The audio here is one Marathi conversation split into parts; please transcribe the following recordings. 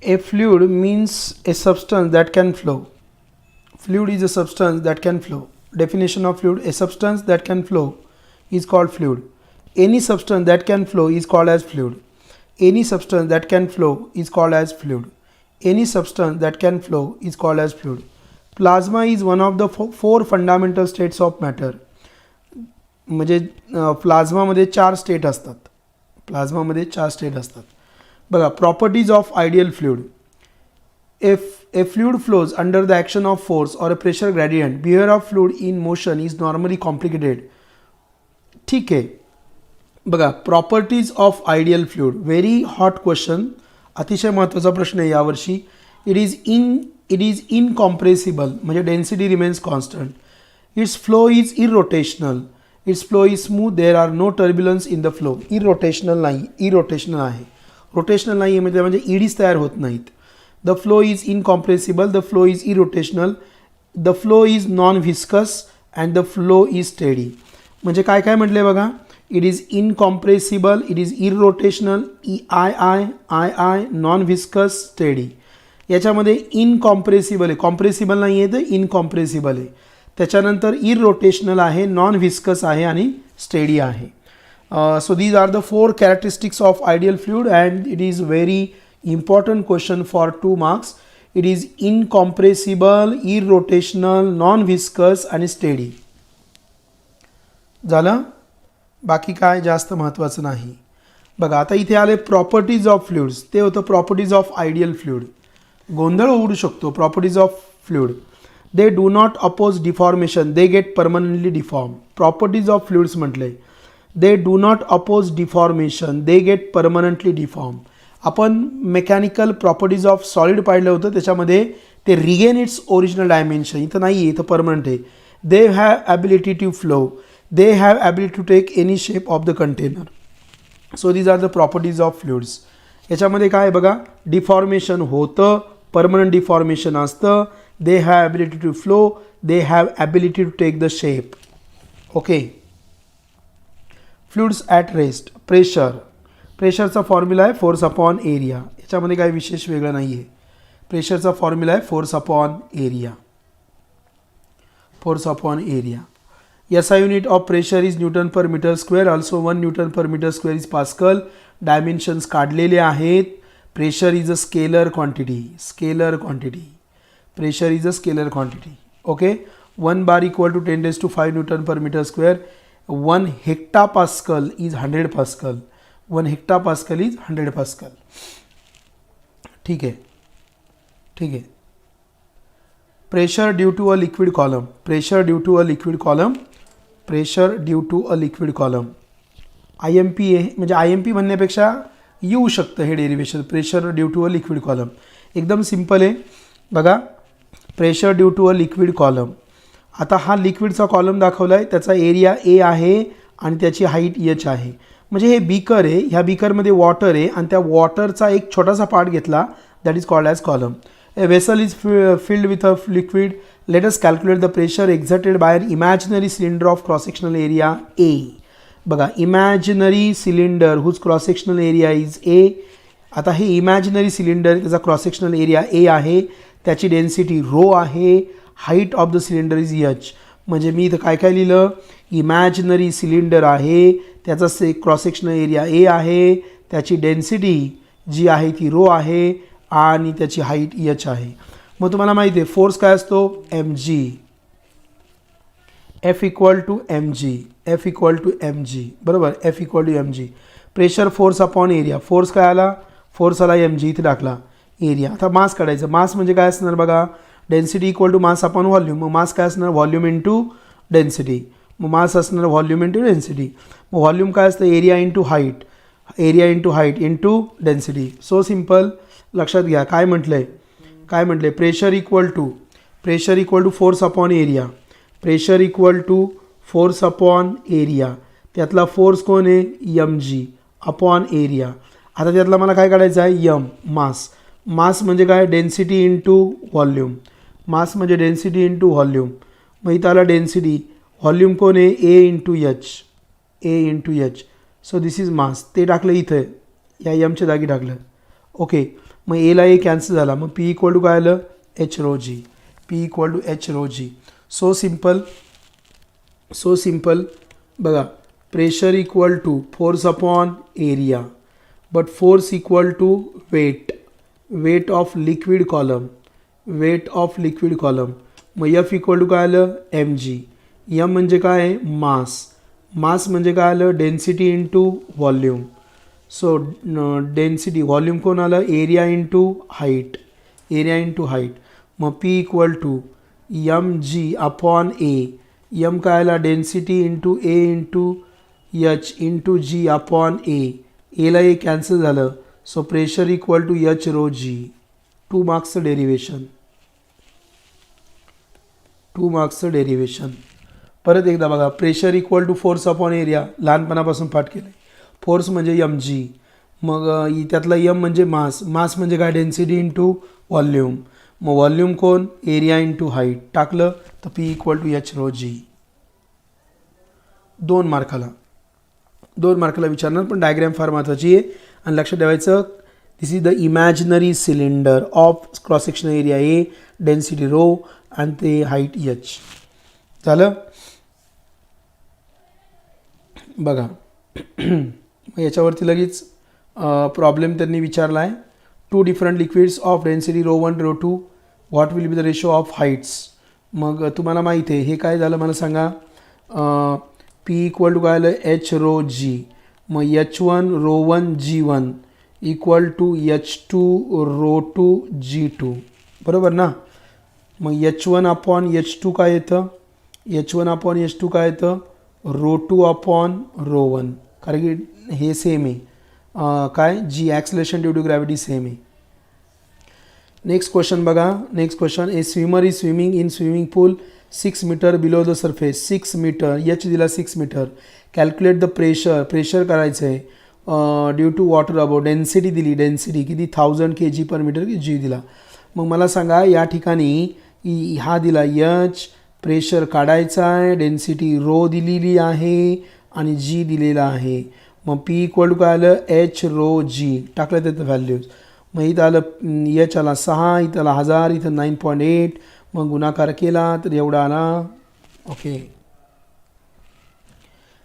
A fluid means a substance that can flow. Fluid is a substance that can flow. Definition of fluid: a substance that can flow is called fluid. Any substance that can flow is called as fluid. Any substance that can flow is called as fluid. Any substance that can flow is called as fluid. Plasma is one of the four fundamental states of matter. म्हणजे प्लाझ्मामध्ये चार स्टेट असतात. प्लाझ्मामध्ये चार स्टेट असतात. बघा, properties of ideal fluid. If a fluid flows under the action of force or a pressure gradient, behavior of fluid in motion is normally complicated. ठीक आहे. बघा, properties of ideal fluid, very hot question, अतिशय महत्त्वाचा प्रश्न आहे यावर्षी. इट इज इनकॉम्प्रेसिबल, म्हणजे density remains constant. Its flow is irrotational. Its flow is smooth. There are no turbulence in the flow. Irrotational नाही, इरोटेशनल आहे. रोटेशनल नाही म्हणजे ईडीज तयार होत नाहीत. The flow is incompressible, the flow is irrotational, the flow is non-viscous and the flow is steady. म्हणजे काय काय म्हटले बघा, it is incompressible, it is irrotational, I, non-viscous, steady. याच्यामध्ये incompressible आहे, compressible नाही आहे, तर incompressible आहे. त्याच्यानंतर irrotational आहे, non-viscous आहे आणि steady आहे. So these are the four characteristics of ideal fluid and it is very important question for 2 marks. It is incompressible, irrotational, non-viscous आणि steady. झालं, बाकी काय जास्त महत्त्वाचं नाही. बघा, आता इथे आले प्रॉपर्टीज ऑफ फ्लुइड्स. ते होतं प्रॉपर्टीज ऑफ आयडियल फ्लुइड. गोंधळ उडू शकतो. Properties of fluid, they do not oppose deformation, they get permanently deform. Properties of fluids म्हटले, they do not oppose deformation, they get permanently deform. आपण मेकॅनिकल प्रॉपर्टीज ऑफ सॉलिड पाहिलं होतं, त्याच्यामध्ये ते रिगेन इट्स ओरिजिनल डायमेन्शन. इथं नाही आहे, इथं परमनंट आहे. They have ability to flow, they have ability to take any shape of the container. So these are the properties of fluids. याच्यामध्ये काय बघा, डिफॉर्मेशन होतं, परमनंट डिफॉर्मेशन असतं. They have ability to flow, they have ability to take the shape. Okay. Fluids at rest. Pressure, प्रेशरचा फॉर्म्युला आहे फोर्स अपॉन एरिया. याच्यामध्ये काही विशेष वेगळं नाही आहे. प्रेशरचा फॉर्म्युला आहे force upon area. Force upon area. SI unit of pressure is newton per metre square. Also 1 newton per metre square is pascal. Dimensions काढलेले आहेत. Pressure is a scalar quantity. Scalar quantity. Pressure is a scalar quantity. Okay. 1 bar equal to 10⁵ newton per metre square. 1 hectopascal is 100 pascal. 1 hectopascal is 100 pascal. ठीक आहे, ठीक आहे. Pressure due to a liquid column. Pressure due to a liquid column. Pressure due to a liquid column. IMP आहे, म्हणजे IMP म्हणण्यापेक्षा येऊ शकतं हे derivation. Pressure due to a liquid column एकदम सिम्पल आहे. बघा, pressure due to a liquid column. आता हा लिक्विडचा कॉलम दाखवला आहे, त्याचा एरिया A आहे आणि त्याची हाईट H आहे. म्हणजे हे बीकर आहे, ह्या बीकरमध्ये वॉटर आहे आणि त्या वॉटरचा एक छोटासा पार्ट घेतला, that is called as column. A vessel is filled with a liquid. Let us calculate the pressure exerted by an imaginary cylinder of cross sectional area A. बघा, imaginary cylinder whose cross sectional area is A. आता हे इमॅजिनरी सिलेंडर, त्याचा क्रॉस सेक्शनल एरिया A आहे, त्याची डेन्सिटी रो आहे, height of the cylinder is H. म्हणजे मी इथं काय काय लिहिलं, इमॅजिनरी सिलेंडर आहे, त्याचा क्रॉस सेक्शनल एरिया A आहे, त्याची डेन्सिटी जी आहे ती रो आहे आणि त्याची हाईट H आहे. मग तुम्हाला माहिती आहे फोर्स काय असतो, mg. F equal to mg. F equal to mg. बरोबर, F equal to mg. Pressure force upon area. Force काय आला, फोर्स आला mg, इथे टाकला एरिया. आता मास काढायचं. मास म्हणजे काय असणार बघा, density equal to mass upon volume. मग मास काय असणार, व्हॉल्यूम इंटू डेन्सिटी. मग मास असणार व्हॉल्यूम इंटू डेन्सिटी. मग व्हॉल्यूम काय असतं, area into height. Area into height into density. So simple. लक्षात घ्या काय म्हटलं आहे, काय म्हटलं आहे, pressure equal to force upon area. Pressure equal to force upon area. त्यातला फोर्स कोण आहे, mg अपॉन एरिया. आता त्यातला मला काय काढायचं आहे, m, मास. मास म्हणजे काय, डेन्सिटी इंटू व्हॉल्यूम. मास म्हणजे डेन्सिटी इंटू व्हॉल्यूम. मग इथं आला डेन्सिटी, व्हॉल्यूम कोण आहे, A into H. A into H. So this is mass. ते टाकलं इथं, या एमच्या जागी टाकलं. ओके. मग एला ए कॅन्सल झाला, मग पी इक्वल टू काय आलं, H rho G. P equal to H rho G. So simple, so simple. बघा, pressure equal to force upon area, but force equal to weight, weight of liquid column, weight of liquid column. मग एफ इक्वल टू काय आलं, एम जी. एम म्हणजे काय आहे, मास. मास म्हणजे काय आलं, density into volume. So density, volume कोण आलं, area into height, area into height. मग P equal to M G upon A. M काय आला, density into A into H into G upon A. एला ए कॅन्सल झालं. So pressure equal to H rho G. 2 मार्क्सचं डेरिवेशन, 2 मार्क्सचं डेरिवेशन. परत एकदा बघा, pressure equal to force upon area लहानपणापासून पाठ केलं. फोर्स म्हणजे एम जी, मग त्यातला एम म्हणजे मास, मास म्हणजे काय, डेन्सिटी इंटू व्हॉल्यूम. मग व्हॉल्यूम कोण, एरिया इंटू हाईट टाकलं तर P equal to H rho G. 2 मार्काला, 2 मार्काला विचारणार, पण डायग्रॅम फार महत्त्वाची आहे. आणि लक्षात ठेवायचं, this is the imaginary cylinder of cross section area A, density rho आणि ते हाईट एच. झालं. बघा याच्यावरती लगेच प्रॉब्लेम त्यांनी विचारला आहे. 2 different liquids of density rho 1 rho 2, what will be the ratio of heights. मग तुम्हाला माहिती आहे हे काय झालं मला सांगा. पी इक्वल टू काय आलं, एच रो जी. मग H one rho 1 G 1 equal to H two rho 2 G 2, बरोबर ना. मग H one upon H two काय येतं, H one upon H two काय येतं, रो 2 अपॉन रो 1, कारण की हे सेम आहे. काय, G acceleration due to gravity same आहे. नेक्स्ट क्वेश्चन बघा, next question. A swimmer is swimming in swimming pool 6 metre below the surface. 6 metre, H दिला 6 metre. Calculate the pressure, pressure करायचं आहे due to water about. Density दिली, डेन्सिटी किती 1000 kg पर मीटर जी दिला. मग मला सांगा या ठिकाणी हा दिला एच, प्रेशर काढायचा आहे, डेन्सिटी रो दिलेली आहे आणि जी दिलेला आहे. मग पी इक्वल टू काय आलं, एच रो जी टाकलं त्याचं व्हॅल्यूज. मग इथं आलं एच आला 6, इथं आला 1000, इथं 9.8. मग गुणाकार केला तर एवढा आला. Okay.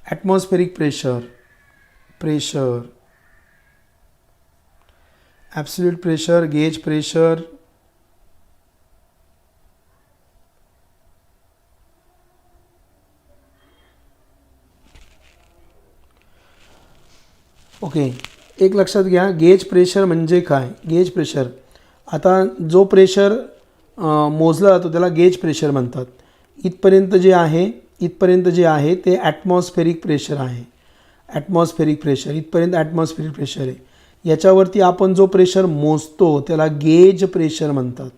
Atmospheric pressure, pressure, absolute pressure, gauge pressure, okay. एक लक्षात घ्या, गेज प्रेशर म्हणजे काय. गेज प्रेशर, आता जो प्रेशर मोजला जातो त्याला गेज प्रेशर म्हणतात. इथपर्यंत जे आहे, इथपर्यंत जे आहे ते ॲटमॉस्फेरिक प्रेशर आहे. ॲटमॉस्फेरिक प्रेशर इथपर्यंत ॲटमॉस्फेरिक प्रेशर आहे. याच्यावरती आपण जो प्रेशर मोजतो त्याला गेज प्रेशर म्हणतात.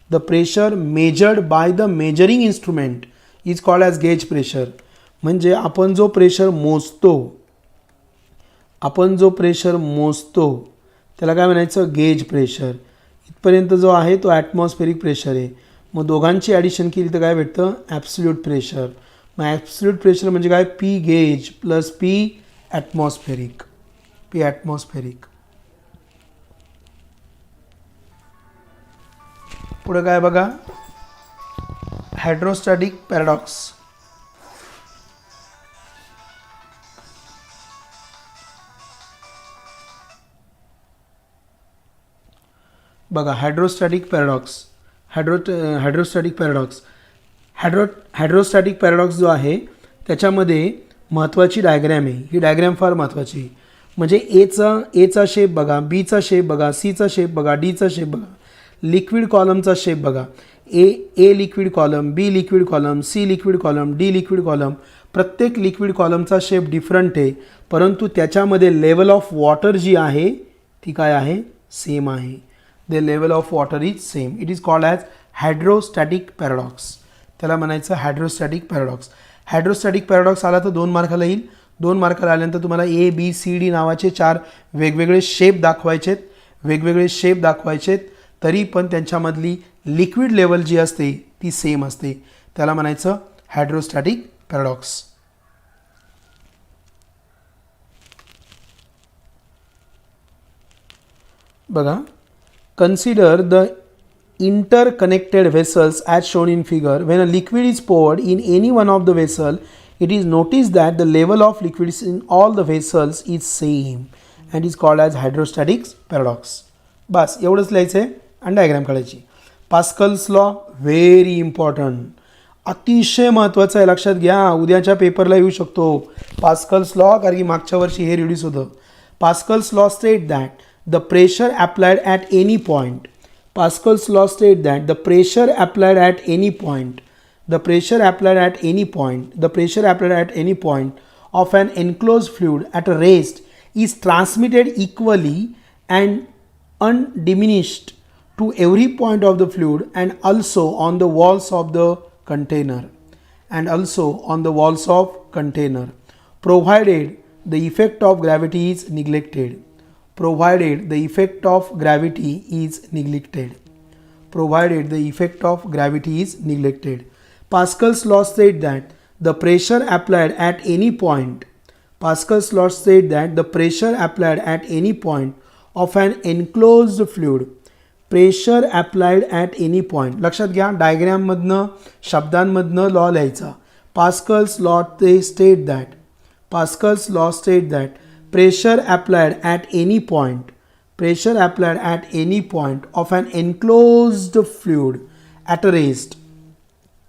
The pressure measured by the measuring instrument is called as gauge pressure. म्हणजे आपण जो प्रेशर मोजतो, आपण जो प्रेशर मोजतो त्याला काय म्हणायचं, गेज प्रेशर. इथपर्यंत जो आहे तो ॲटमॉस्फेरिक प्रेशर आहे. मग दोघांची ॲडिशन केली तर काय भेटतं, ॲब्सोल्यूट प्रेशर. मग ॲब्सोल्यूट प्रेशर म्हणजे काय, P gauge plus P atmospheric, P atmospheric. पुढे काय बघा, हायड्रोस्टॅटिक पॅराडॉक्स. बघा, hydrostatic paradox, hydrostatic paradox. Hydrostatic paradox जो आहे त्याच्यामध्ये महत्त्वाची डायग्रॅम आहे. ही डायग्रॅम फार महत्त्वाची. म्हणजे एचा शेप बघा, बीचा शेप बघा, सीचा शेप बघा, डीचा शेप बघा, लिक्विड कॉलमचा शेप बघा. A liquid column, B liquid column, C liquid column, D liquid column. प्रत्येक लिक्विड कॉलमचा शेप डिफरंट आहे, परंतु त्याच्यामध्ये लेवल ऑफ वॉटर जी आहे ती काय आहे, सेम आहे. The level of water is same. It is called as hydrostatic paradox. त्याला म्हणायचं हायड्रोस्टॅटिक पॅराडॉक्स. हायड्रोस्टॅटिक पॅराडॉक्स आला तर 2 मार्काला येईल. 2 मार्काला आल्यानंतर तुम्हाला ए बी सी डी नावाचे 4 वेगवेगळे शेप दाखवायचेत, वेगवेगळे शेप दाखवायचेत. तरी पण त्यांच्यामधली लिक्विड लेवल जी असते ती सेम असते. त्याला म्हणायचं हायड्रोस्टॅटिक पॅराडॉक्स. बघा, consider the interconnected vessels as shown in figure. When a liquid is poured in any one of the vessel, it is noticed that the level of liquids in all the vessels is same and is called as hydrostatic paradox. बस एवढंच लिहायचं आहे आणि डायग्राम काढायची. पास्कल्स लॉ व्हेरी इम्पॉर्टंट, अतिशय महत्त्वाचं आहे, लक्षात घ्या. उद्याच्या पेपरला येऊ शकतो पास्कल्स लॉ, कारण की मागच्या वर्षी हे रिड्यूस होतं. Pascal's law state that the pressure applied at any point. Pascal's law states that the pressure applied at any point, the pressure applied at any point of an enclosed fluid at a rest is transmitted equally and undiminished to every point of the fluid and also on the walls of the container, provided the effect of gravity is neglected. Provided the effect of gravity is neglected. Pascal's law states that the pressure applied at any point of an enclosed fluid, pressure applied at any point. लक्षात घ्या, डायग्राममधनं शब्दांमधनं लॉ लिहायचा. Pascal's law state that pressure applied at any point of an enclosed fluid at a rest,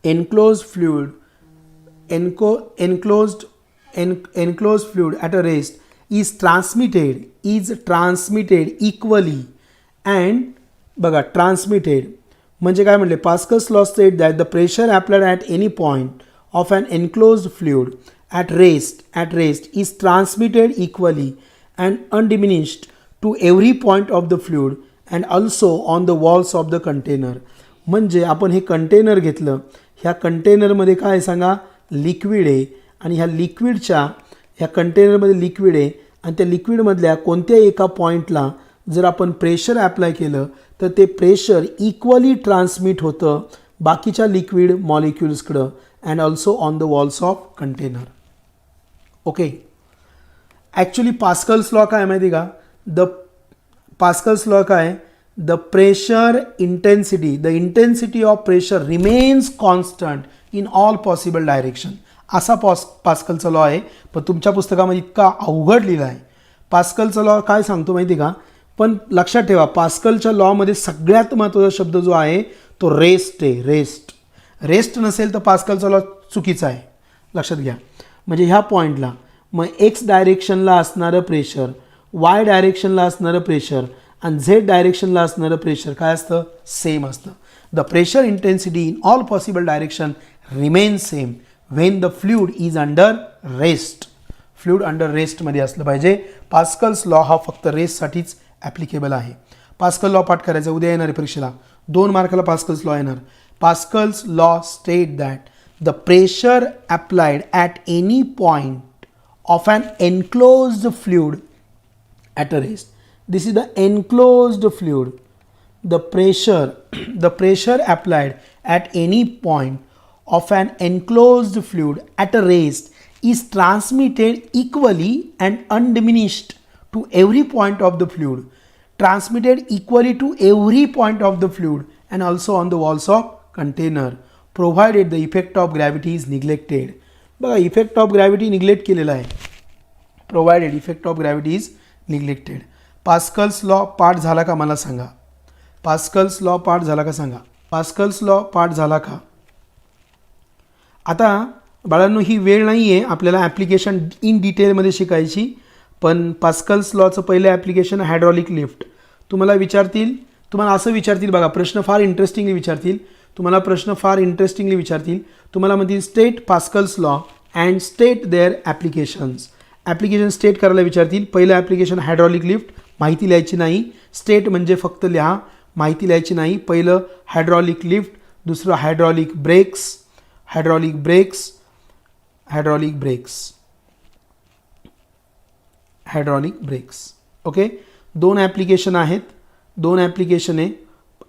enclosed fluid at a rest is transmitted equally and बघा transmitted म्हणजे काय म्हणले. Pascal's law state that the pressure applied at any point of an enclosed fluid at rest is transmitted equally and undiminished to every point of the fluid and also on the walls of the container. म्हणजे आपण हे कंटेनर घेतलं, ह्या कंटेनरमध्ये काय आहे सांगा, लिक्विड आहे, आणि ह्या लिक्विडच्या ह्या कंटेनरमध्ये लिक्विड आहे आणि त्या लिक्विडमधल्या कोणत्याही एका पॉईंटला जर आपण प्रेशर अप्लाय केलं तर ते प्रेशर इक्वली ट्रान्समिट होतं बाकीच्या लिक्विड मॉलिक्युल्सकडं and also on the walls of container. Okay, actually Pascal's law काय माहिती का, पास्कल्स लॉ काय, the pressure intensity, the intensity of pressure remains constant in all possible direction, असा पास्कलचा लॉ आहे. पण तुमच्या पुस्तकामध्ये इतका अवघड लिहिला आहे. पास्कलचा लॉ काय सांगतो माहिती का, पण लक्षात ठेवा पास्कलच्या लॉमध्ये सगळ्यात महत्त्वाचा शब्द जो आहे तो रेस्ट आहे. रेस्ट नसेल तर पास्कलचा लॉ चुकीचा आहे, लक्षात घ्या. म्हणजे ह्या पॉईंटला मग एक्स डायरेक्शनला असणारं प्रेशर, वाय डायरेक्शनला असणारं प्रेशर आणि झेड डायरेक्शनला असणारं प्रेशर काय असतं, सेम असतं. The pressure intensity in all possible direction remains same when the fluid is under rest. Fluid under रेस्टमध्ये असलं पाहिजे. पास्कल्स लॉ हा फक्त रेस्टसाठीच ॲप्लिकेबल आहे. पास्कल लॉ पाठ करायचा, उद्या येणार आहे परीक्षेला 2 मार्काला पास्कल्स लॉ येणार. Pascal's law state that the pressure applied at any point of an enclosed fluid at a rest. This is the enclosed fluid. The pressure applied at any point of an enclosed fluid at a rest is transmitted equally and undiminished to every point of the fluid. Transmitted equally to every point of the fluid and also on the walls of container. Provided the effect of gravity is neglected. बघा इफेक्ट ऑफ ग्रॅव्हिटी निग्लेक्ट केलेला आहे. Provided effect of gravity is neglected. Pascal's law पाठ झाला का मला सांगा. पास्कल्स लॉ पाठ झाला का सांगा. पास्कल्स लॉ पाठ झाला का. आता बाळांनो ही वेळ नाही आहे आपल्याला ॲप्लिकेशन इन डिटेलमध्ये शिकायची, पण पास्कल्स लॉचं पहिलं ॲप्लिकेशन हायड्रॉलिक लिफ्ट. तुम्हाला असं विचारतील बघा, प्रश्न फार इंटरेस्टिंगली विचारतील. तुम्हाला म्हणतील state Pascal's law and state their applications. Application state करायला विचारतील. पहिलं ॲप्लिकेशन हायड्रॉलिक लिफ्ट, माहिती लिहायची नाही. स्टेट म्हणजे फक्त लिहा, माहिती लिहायची नाही. पहिलं हायड्रॉलिक लिफ्ट, दुसरं हायड्रॉलिक ब्रेक्स. ओके, 2 ॲप्लिकेशन आहेत, 2 ॲप्लिकेशन आहे.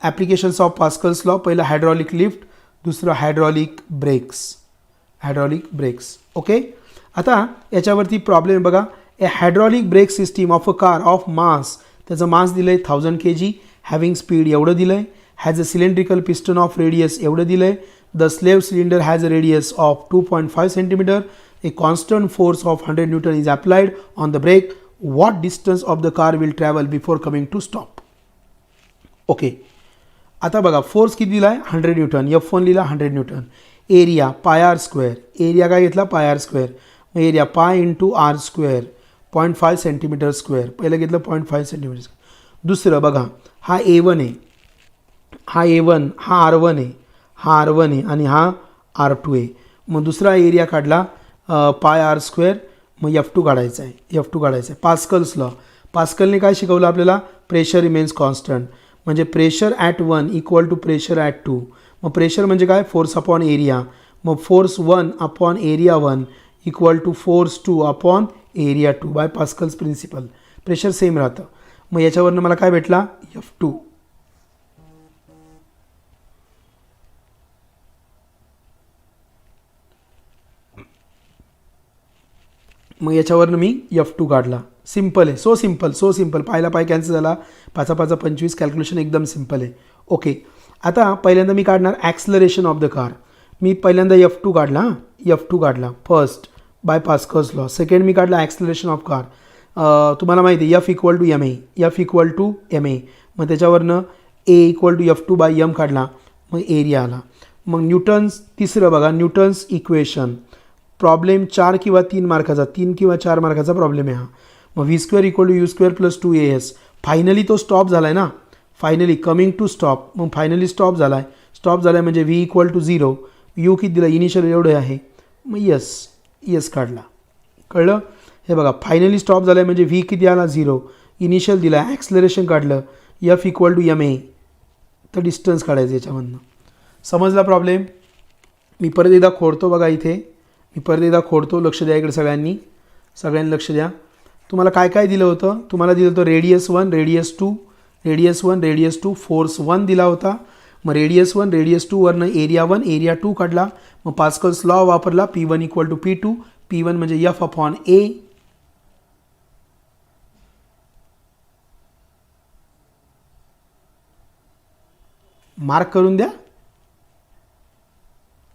ॲप्लिकेशन्स ऑफ पास्कल्स लॉ, पहिलं हायड्रॉलिक लिफ्ट, दुसरं हायड्रॉलिक ब्रेक्स. ओके, आता याच्यावरती प्रॉब्लेम बघा. A hydraulic brake system of a car of mass, त्याचं मास दिलं आहे 1000 kg, हॅव्हिंग स्पीड एवढं दिलं आहे, has a cylindrical piston of radius एवढं दिलं आहे, the slave cylinder has a radius of 2.5 centimetre, a constant force of 100 newton is applied on the brake, what distance of the car will travel before coming to stop. Okay, आता बघा फोर्स किती दिला आहे 100 न्यूटन, F1 लिहिला 100 newton, area pi R square, area काय घेतला पाय आर स्क्वेअर, मग area pi into R square 0.5 centimetre square, पहिलं घेतलं 0.5 सेंटीमीटर स्क्वेअर. दुसरं बघा हा A1 आहे, हा A1, हा R1 आहे, हा R1 आहे आणि हा R2 आहे. मग दुसरा एरिया काढला पाय आर स्क्वेअर, मग F2 काढायचा आहे, F2 काढायचा आहे. पास्कल्स लॉ, पास्कलने काय शिकवलं आपल्याला, प्रेशर रिमेन्स कॉन्स्टंट, म्हणजे pressure at 1 equal to pressure at 2. मग प्रेशर म्हणजे काय फोर्स अपॉन एरिया, मग force 1 upon area 1 equal to force 2 upon area 2 by Pascal's principle. Pressure same राहतं. मग याच्यावरनं मला काय भेटला F2. मग याच्यावरनं मी F2 काढला. सिम्पल आहे, सो सिम्पल सो सिम्पल. पायला पाय कॅन्सल झाला, 5 5 25, कॅल्क्युलेशन एकदम सिम्पल आहे. ओके, आता पहिल्यांदा मी काढणार ॲक्सलरेशन ऑफ द कार. मी पहिल्यांदा F2 काढला, F2 काढला first by Pascal's law. Second मी काढला ॲक्सलरेशन ऑफ कार. तुम्हाला माहिती आहे F equal to M A, F equal to M A. मग त्याच्यावरनं A equal to F2 by M काढला, मग एरिया आला. मग न्यूटन्स, तिसरं बघा न्यूटन्स इक्वेशन. प्रॉब्लेम 4 किंवा 3 मार्काचा, 3 किंवा 4 मार्काचा प्रॉब्लेम आहे हा. मग V² equal to U² plus 2AS. Finally तो स्टॉप झाला आहे ना, फायनली कमिंग टू स्टॉप. मग फायनली स्टॉप झाला आहे, स्टॉप झाला आहे म्हणजे V इक्वल टू 0. यू किती दिलं इनिशियल एवढं आहे, मग यस काढला. कळलं, हे बघा फायनली स्टॉप झाला आहे म्हणजे V किती आला 0, इनिशियल दिला आहे, ॲक्सलरेशन काढलं F equal to M A, तर डिस्टन्स काढायचं याच्यामधनं. समजला प्रॉब्लेम. मी परत एकदा खोडतो बघा इथे, मी परत एकदा खोडतो, लक्ष द्या इकडे सगळ्यांनी लक्ष द्या. तुम्हाला काय काय दिलं होतं, तुम्हाला दिलं होतं radius 1 radius 2 radius 1 radius 2, force 1 दिला होता. मग रेडियस 1 रेडियस 2 वरनं एरिया 1 एरिया 2 काढला. मग पास्कल्स लॉ वापरला, P1 equal to P2, P1 म्हणजे F अपॉन A. मार्क करून द्या,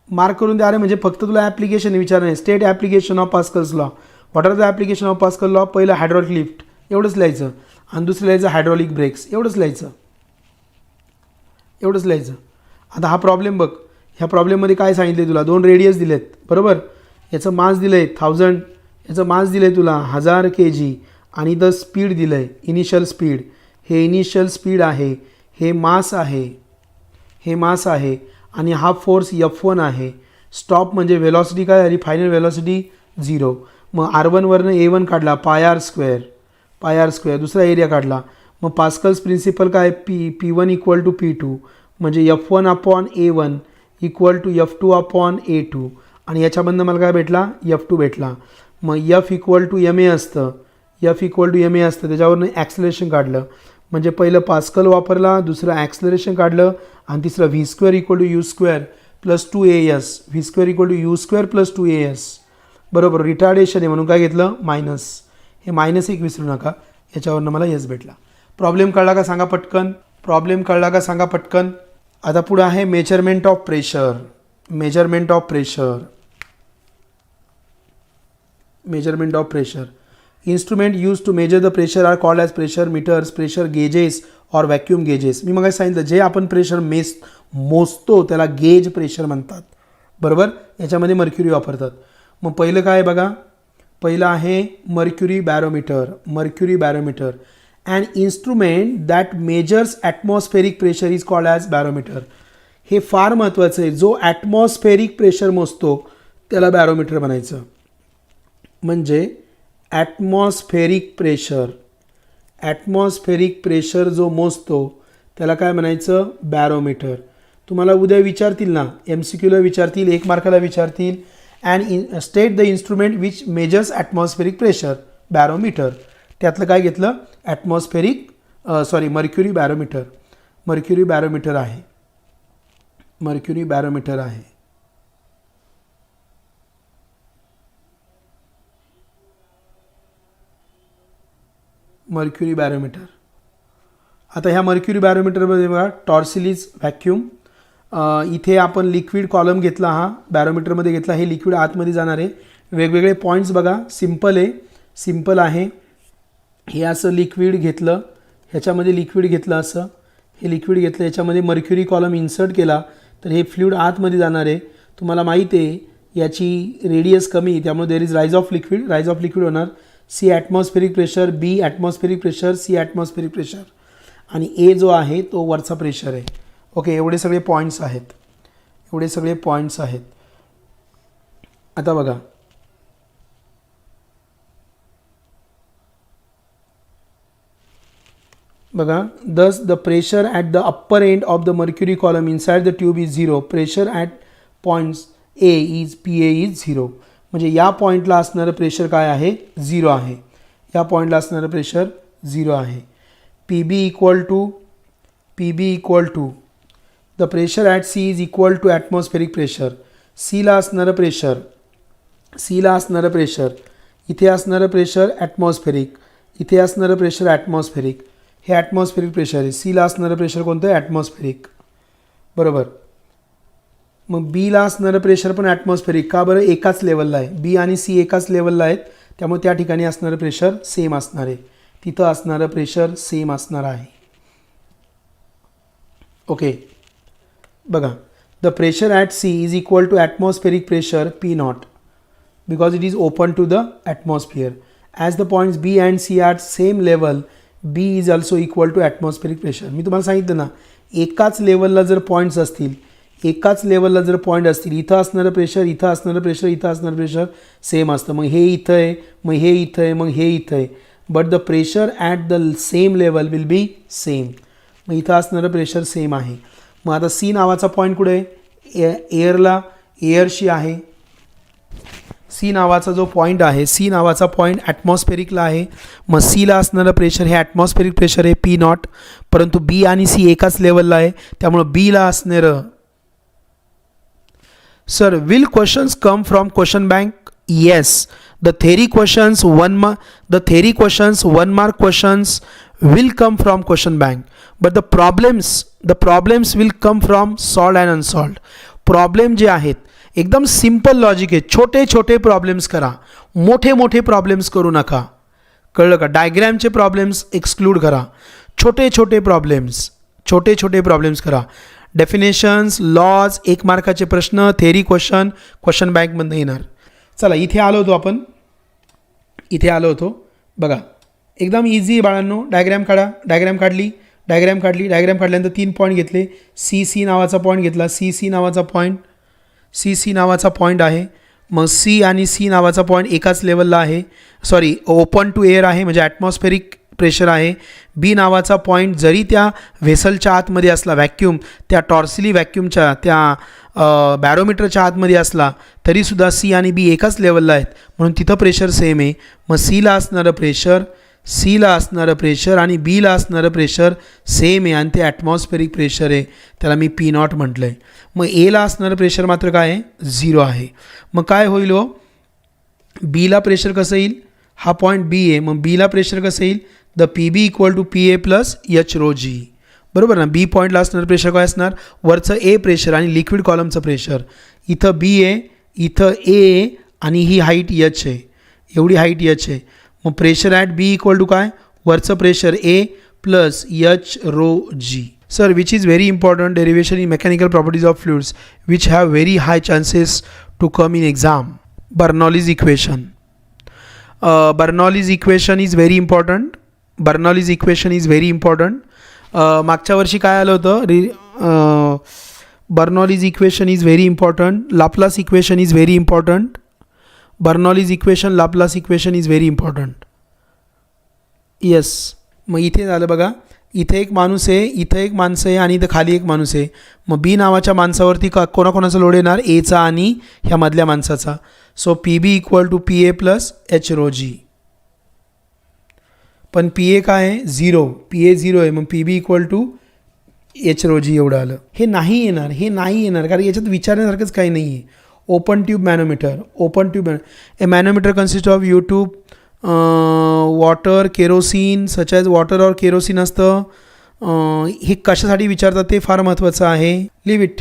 मार्क करून द्या. अरे म्हणजे फक्त तुला ॲप्लिकेशन विचारणार आहे, state application of Pascal's law. What are the application of Pascal law. पहिलं हायड्रॉलिक लिफ्ट एवढंच लिहायचं, आणि दुसरं लिहायचं हायड्रॉलिक ब्रेक्स एवढंच लिहायचं, एवढंच लिहायचं. आता हा प्रॉब्लेम बघ, ह्या प्रॉब्लेममध्ये काय सांगितले तुला, 2 रेडियस दिलेत बरोबर, याचं मास दिलं आहे 1000, याचं मास दिलं आहे तुला 1000 kg, आणि द स्पीड दिलं आहे इनिशियल स्पीड. हे इनिशियल स्पीड आहे, हे मास आहे, हे मास आहे, आणि हा फोर्स F1 आहे. स्टॉप म्हणजे वेलॉसिटी काय आली, फायनल वेलॉसिटी 0. मग R1 वरनं A1 काढला पाय आर स्क्वेअर, दुसरा एरिया काढला. मग पास्कल्स प्रिन्सिपल काय, P1 इक्वल टू P2 म्हणजे F1 upon A1 equal to F2 upon A2, आणि याच्यामधनं मला काय भेटला F2 भेटला. मग F equal to M A असतं, F equal to M A असतं, त्याच्यावरनं ॲक्सलरेशन काढलं, म्हणजे पहिलं पास्कल वापरला, दुसरं ॲक्सलरेशन काढलं, आणि तिसरं V² equal to U² plus 2AS, V² equal to U² plus 2AS. बरोबर, रिटार्डेशन आहे म्हणून काय घेतलं मायनस, हे मायनस एक विसरू नका, याच्यावरनं मला यस भेटला. प्रॉब्लेम कळला का सांगा पटकन, प्रॉब्लेम कळला का सांगा पटकन. आता पुढे आहे measurement of pressure. Measurement of pressure, measurement of pressure. Instrument use to measure the pressure are called as pressure meters, pressure gauges और व्हॅक्यूम गेजेस. मी मग सांगितलं जे आपण प्रेशर मोजतो त्याला गेज प्रेशर म्हणतात बरोबर. याच्यामध्ये मर्क्युरी वापरतात. मग पहिलं काय बघा, पहिलं आहे mercury barometer. Mercury barometer, and instrument that measures atmospheric pressure is called as barometer. हे फार महत्त्वाचं आहे, जो ॲटमॉस्फेरिक प्रेशर मोजतो त्याला बॅरोमीटर म्हणायचं. म्हणजे ॲटमॉस्फेरिक प्रेशर, ॲटमॉस्फेरिक प्रेशर जो मोजतो त्याला काय म्हणायचं बॅरोमीटर. तुम्हाला उद्या विचारतील ना, MCQला विचारतील, 1 मार्काला विचारतील, and state the instrument which measures atmospheric pressure, barometer. त्यातलं काय घेतलं atmospheric mercury barometer. Mercury barometer आहे, मर्क्युरी बॅरोमीटर आहे. Mercury barometer. आता ह्या मर्क्युरी बॅरोमीटरमध्ये बघा टॉर्सिलीज व्हॅक्यूम, इथे आपण लिक्विड कॉलम घेतला, हा बॅरोमीटरमध्ये घेतला, हे लिक्विड आतमध्ये जाणार आहे. वेगवेगळे पॉईंट्स बघा, सिम्पल आहे, सिम्पल आहे. हे असं लिक्विड घेतलं, ह्याच्यामध्ये लिक्विड घेतलं, असं हे लिक्विड घेतलं, याच्यामध्ये मर्क्युरी कॉलम इन्सर्ट केला तर हे फ्लुइड आतमध्ये जाणार आहे. तुम्हाला माहिती आहे याची रेडियस कमी, त्यामुळे there is rise of liquid. Rise of liquid होणार C atmospheric pressure, B atmospheric pressure, C atmospheric pressure आणि ए जो आहे तो वरचा प्रेशर आहे. ओके, एवढे सगळे पॉईंट्स आहेत, एवढे सगळे पॉईंट्स आहेत. आता बघा, बघा, thus the pressure at the upper end of the mercury column inside the tube is 0. pressure at points A is PA is 0. म्हणजे या पॉईंटला असणारं प्रेशर काय आहे, 0 आहे. या पॉईंटला असणारं प्रेशर 0 आहे. PB equal to the pressure at C is equal to atmospheric pressure. C ला असणारं प्रेशर, इथे असणारं प्रेशर ॲटमॉस्फेरिक, इथे असणारं प्रेशर ॲटमॉस्फेरिक, हे ॲटमॉस्फेरिक प्रेशर आहे. सीला असणारं प्रेशर कोणतं आहे, ॲटमॉस्फेरिक, बरोबर. मग बीला असणारं प्रेशर पण ॲटमॉस्फेरिक, का बरं, एकाच लेवलला आहे. बी आणि सी एकाच लेवलला आहेत, त्यामुळे त्या ठिकाणी असणारं प्रेशर सेम असणार आहे, तिथं असणारं प्रेशर सेम असणार आहे. ओके, बघा, the pressure at C is equal to atmospheric pressure P nought because it is open to the atmosphere. As the points B and C are same level, B is also equal to atmospheric pressure. मी तुम्हाला सांगितलं ना, एकाच लेवलला जर पॉईंट्स असतील, एकाच लेवलला जर पॉईंट असतील, इथं असणारं प्रेशर, इथं असणारं प्रेशर, इथं असणारं प्रेशर सेम असतं. मग हे इथं आहे, मग हे इथं आहे, मग हे इथं आहे, but the pressure at the same level will be same. मग इथं असणारं प्रेशर सेम आहे. मग आता सी नावाचा पॉईंट कुठे आहे, एअरला, एअरशी आहे. सी नावाचा जो पॉईंट आहे, सी नावाचा पॉईंट ॲटमॉस्फेरिकला आहे. मग सीला असणारं प्रेशर हे ॲटमॉस्फेरिक प्रेशर आहे पी नॉट, परंतु बी आणि सी एकाच लेवलला आहे, त्यामुळं बीला असणारं. Sir, will questions come from question bank? Yes, the theory questions 1 mark questions will come from question bank, but the problems will come from solved and unsolved. Problem जे आहेत एकदम सिंपल लॉजिक आहे, छोटे छोटे प्रॉब्लेम्स करा, मोठे मोठे प्रॉब्लेम्स करू नका, कळलं का. डायग्रॅमचे प्रॉब्लेम्स एक्सक्लूड करा, छोटे छोटे प्रॉब्लेम्स करा. डेफिनेशन्स, लॉज, 1 मार्काचे प्रश्न, थेरी क्वेश्चन क्वेश्चन बँकमधून येणार. चला, इथे आलो होतो बघा, एकदम इझी आहे बाळांनो. डायग्रॅम काढा, डायग्रॅम काढल्यानंतर 3 पॉईंट घेतले. सी नावाचा पॉईंट घेतला, सी नावाचा पॉईंट आहे. मग सी आणि सी नावाचा पॉईंट एकाच लेवलला आहे, सॉरी ओपन टू एअर आहे, म्हणजे ॲटमॉस्फेरिक प्रेशर आहे. बी नावाचा पॉईंट जरी त्या व्हेसलच्या आतमध्ये असला, व्हॅक्यूम त्या टॉर्सिली व्हॅक्यूमच्या त्या बॅरोमीटरच्या आतमध्ये असला तरीसुद्धा सी आणि बी एकाच लेवलला आहेत, म्हणून तिथं प्रेशर सेम आहे. मग सीला असणारं प्रेशर आणि बीला असणारं प्रेशर सेम आहे आणि ते ॲटमॉस्फेरिक प्रेशर आहे, त्याला मी पी नॉट म्हटलं आहे. मग एला असणारं प्रेशर मात्र काय आहे, 0 आहे. मग काय होईल हो, बीला प्रेशर कसं येईल, हा पॉईंट बी आहे, मग बीला प्रेशर कसं येईल, the P B equal to P A plus H rho G, बरोबर ना. बी पॉईंटला असणारं प्रेशर काय असणार, वरचं ए प्रेशर आणि लिक्विड कॉलमचं प्रेशर. इथं बी आहे, इथं ए आणि ही हाईट एच आहे, एवढी हाईट एच आहे. मग pressure at B equal to काय, वरचं pressure A plus H rho G. Sir, which is very important derivation in mechanical properties of fluids which have very high chances to come in exam. Bernoulli's equation. Bernoulli's equation is very important. मागच्या वर्षी काय आलं होतं, Bernoulli's equation is very important. Laplace equation is very important. Bernoulli's equation, Laplace equation is very important. Yes. मग इथे झालं बघा, इथे एक माणूस आहे, इथं एक माणसं आहे आणि इथं खाली एक माणूस आहे. मग बी नावाच्या माणसावरती कोणाकोणाचा लोड येणार, एचा आणि ह्या मधल्या माणसाचा. So P B equal to P A plus H rho G. पण पी ए काय आहे, 0, पी ए 0 आहे, मग P B equal to H rho G एवढं आलं. हे नाही येणार कारण याच्यात विचारण्यासारखंच काही नाही आहे. Open tube manometer. A manometer consist of YouTube, water, kerosene, such as water और केरोसिन असतं. हे कशासाठी विचारतात ते फार महत्त्वाचं आहे. Leave it.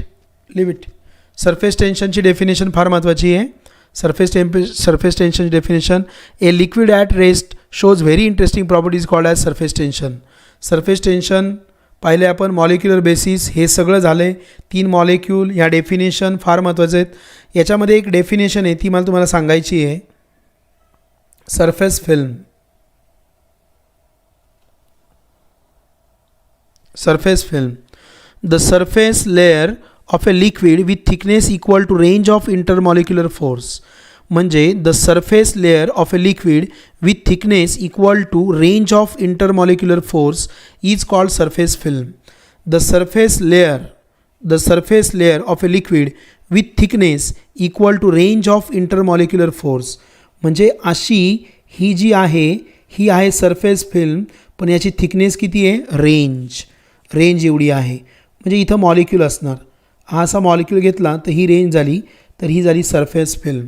सरफेस टेन्शनची डेफिनेशन फार महत्त्वाची आहे. सरफेस टेन्शनची definition, a liquid at rest shows very interesting properties called as surface tension. Surface tension पाहिले आपण, मॉलिक्युलर बेसिस, हे सगळं झालं आहे. 3 मॉलिक्यूल, ह्या डेफिनेशन फार महत्त्वाचे आहेत. याच्यामध्ये एक डेफिनेशन आहे ती मला तुम्हाला सांगायची आहे. Surface film. The surface layer of a liquid with thickness equal to range of intermolecular force. म्हणजे the surface layer of a liquid with thickness equal to range of intermolecular force is called surface film. The surface layer of a liquid with thickness equal to range of intermolecular force. म्हणजे अशी ही जी आहे ही आहे सरफेस फिल्म, पण याची थिकनेस किती आहे? रेंज एवढी आहे. म्हणजे इथं मॉलिक्यूल असणार, हा असा मॉलिक्यूल घेतला तर ही रेंज झाली, तर ही झाली सरफेस फिल्म.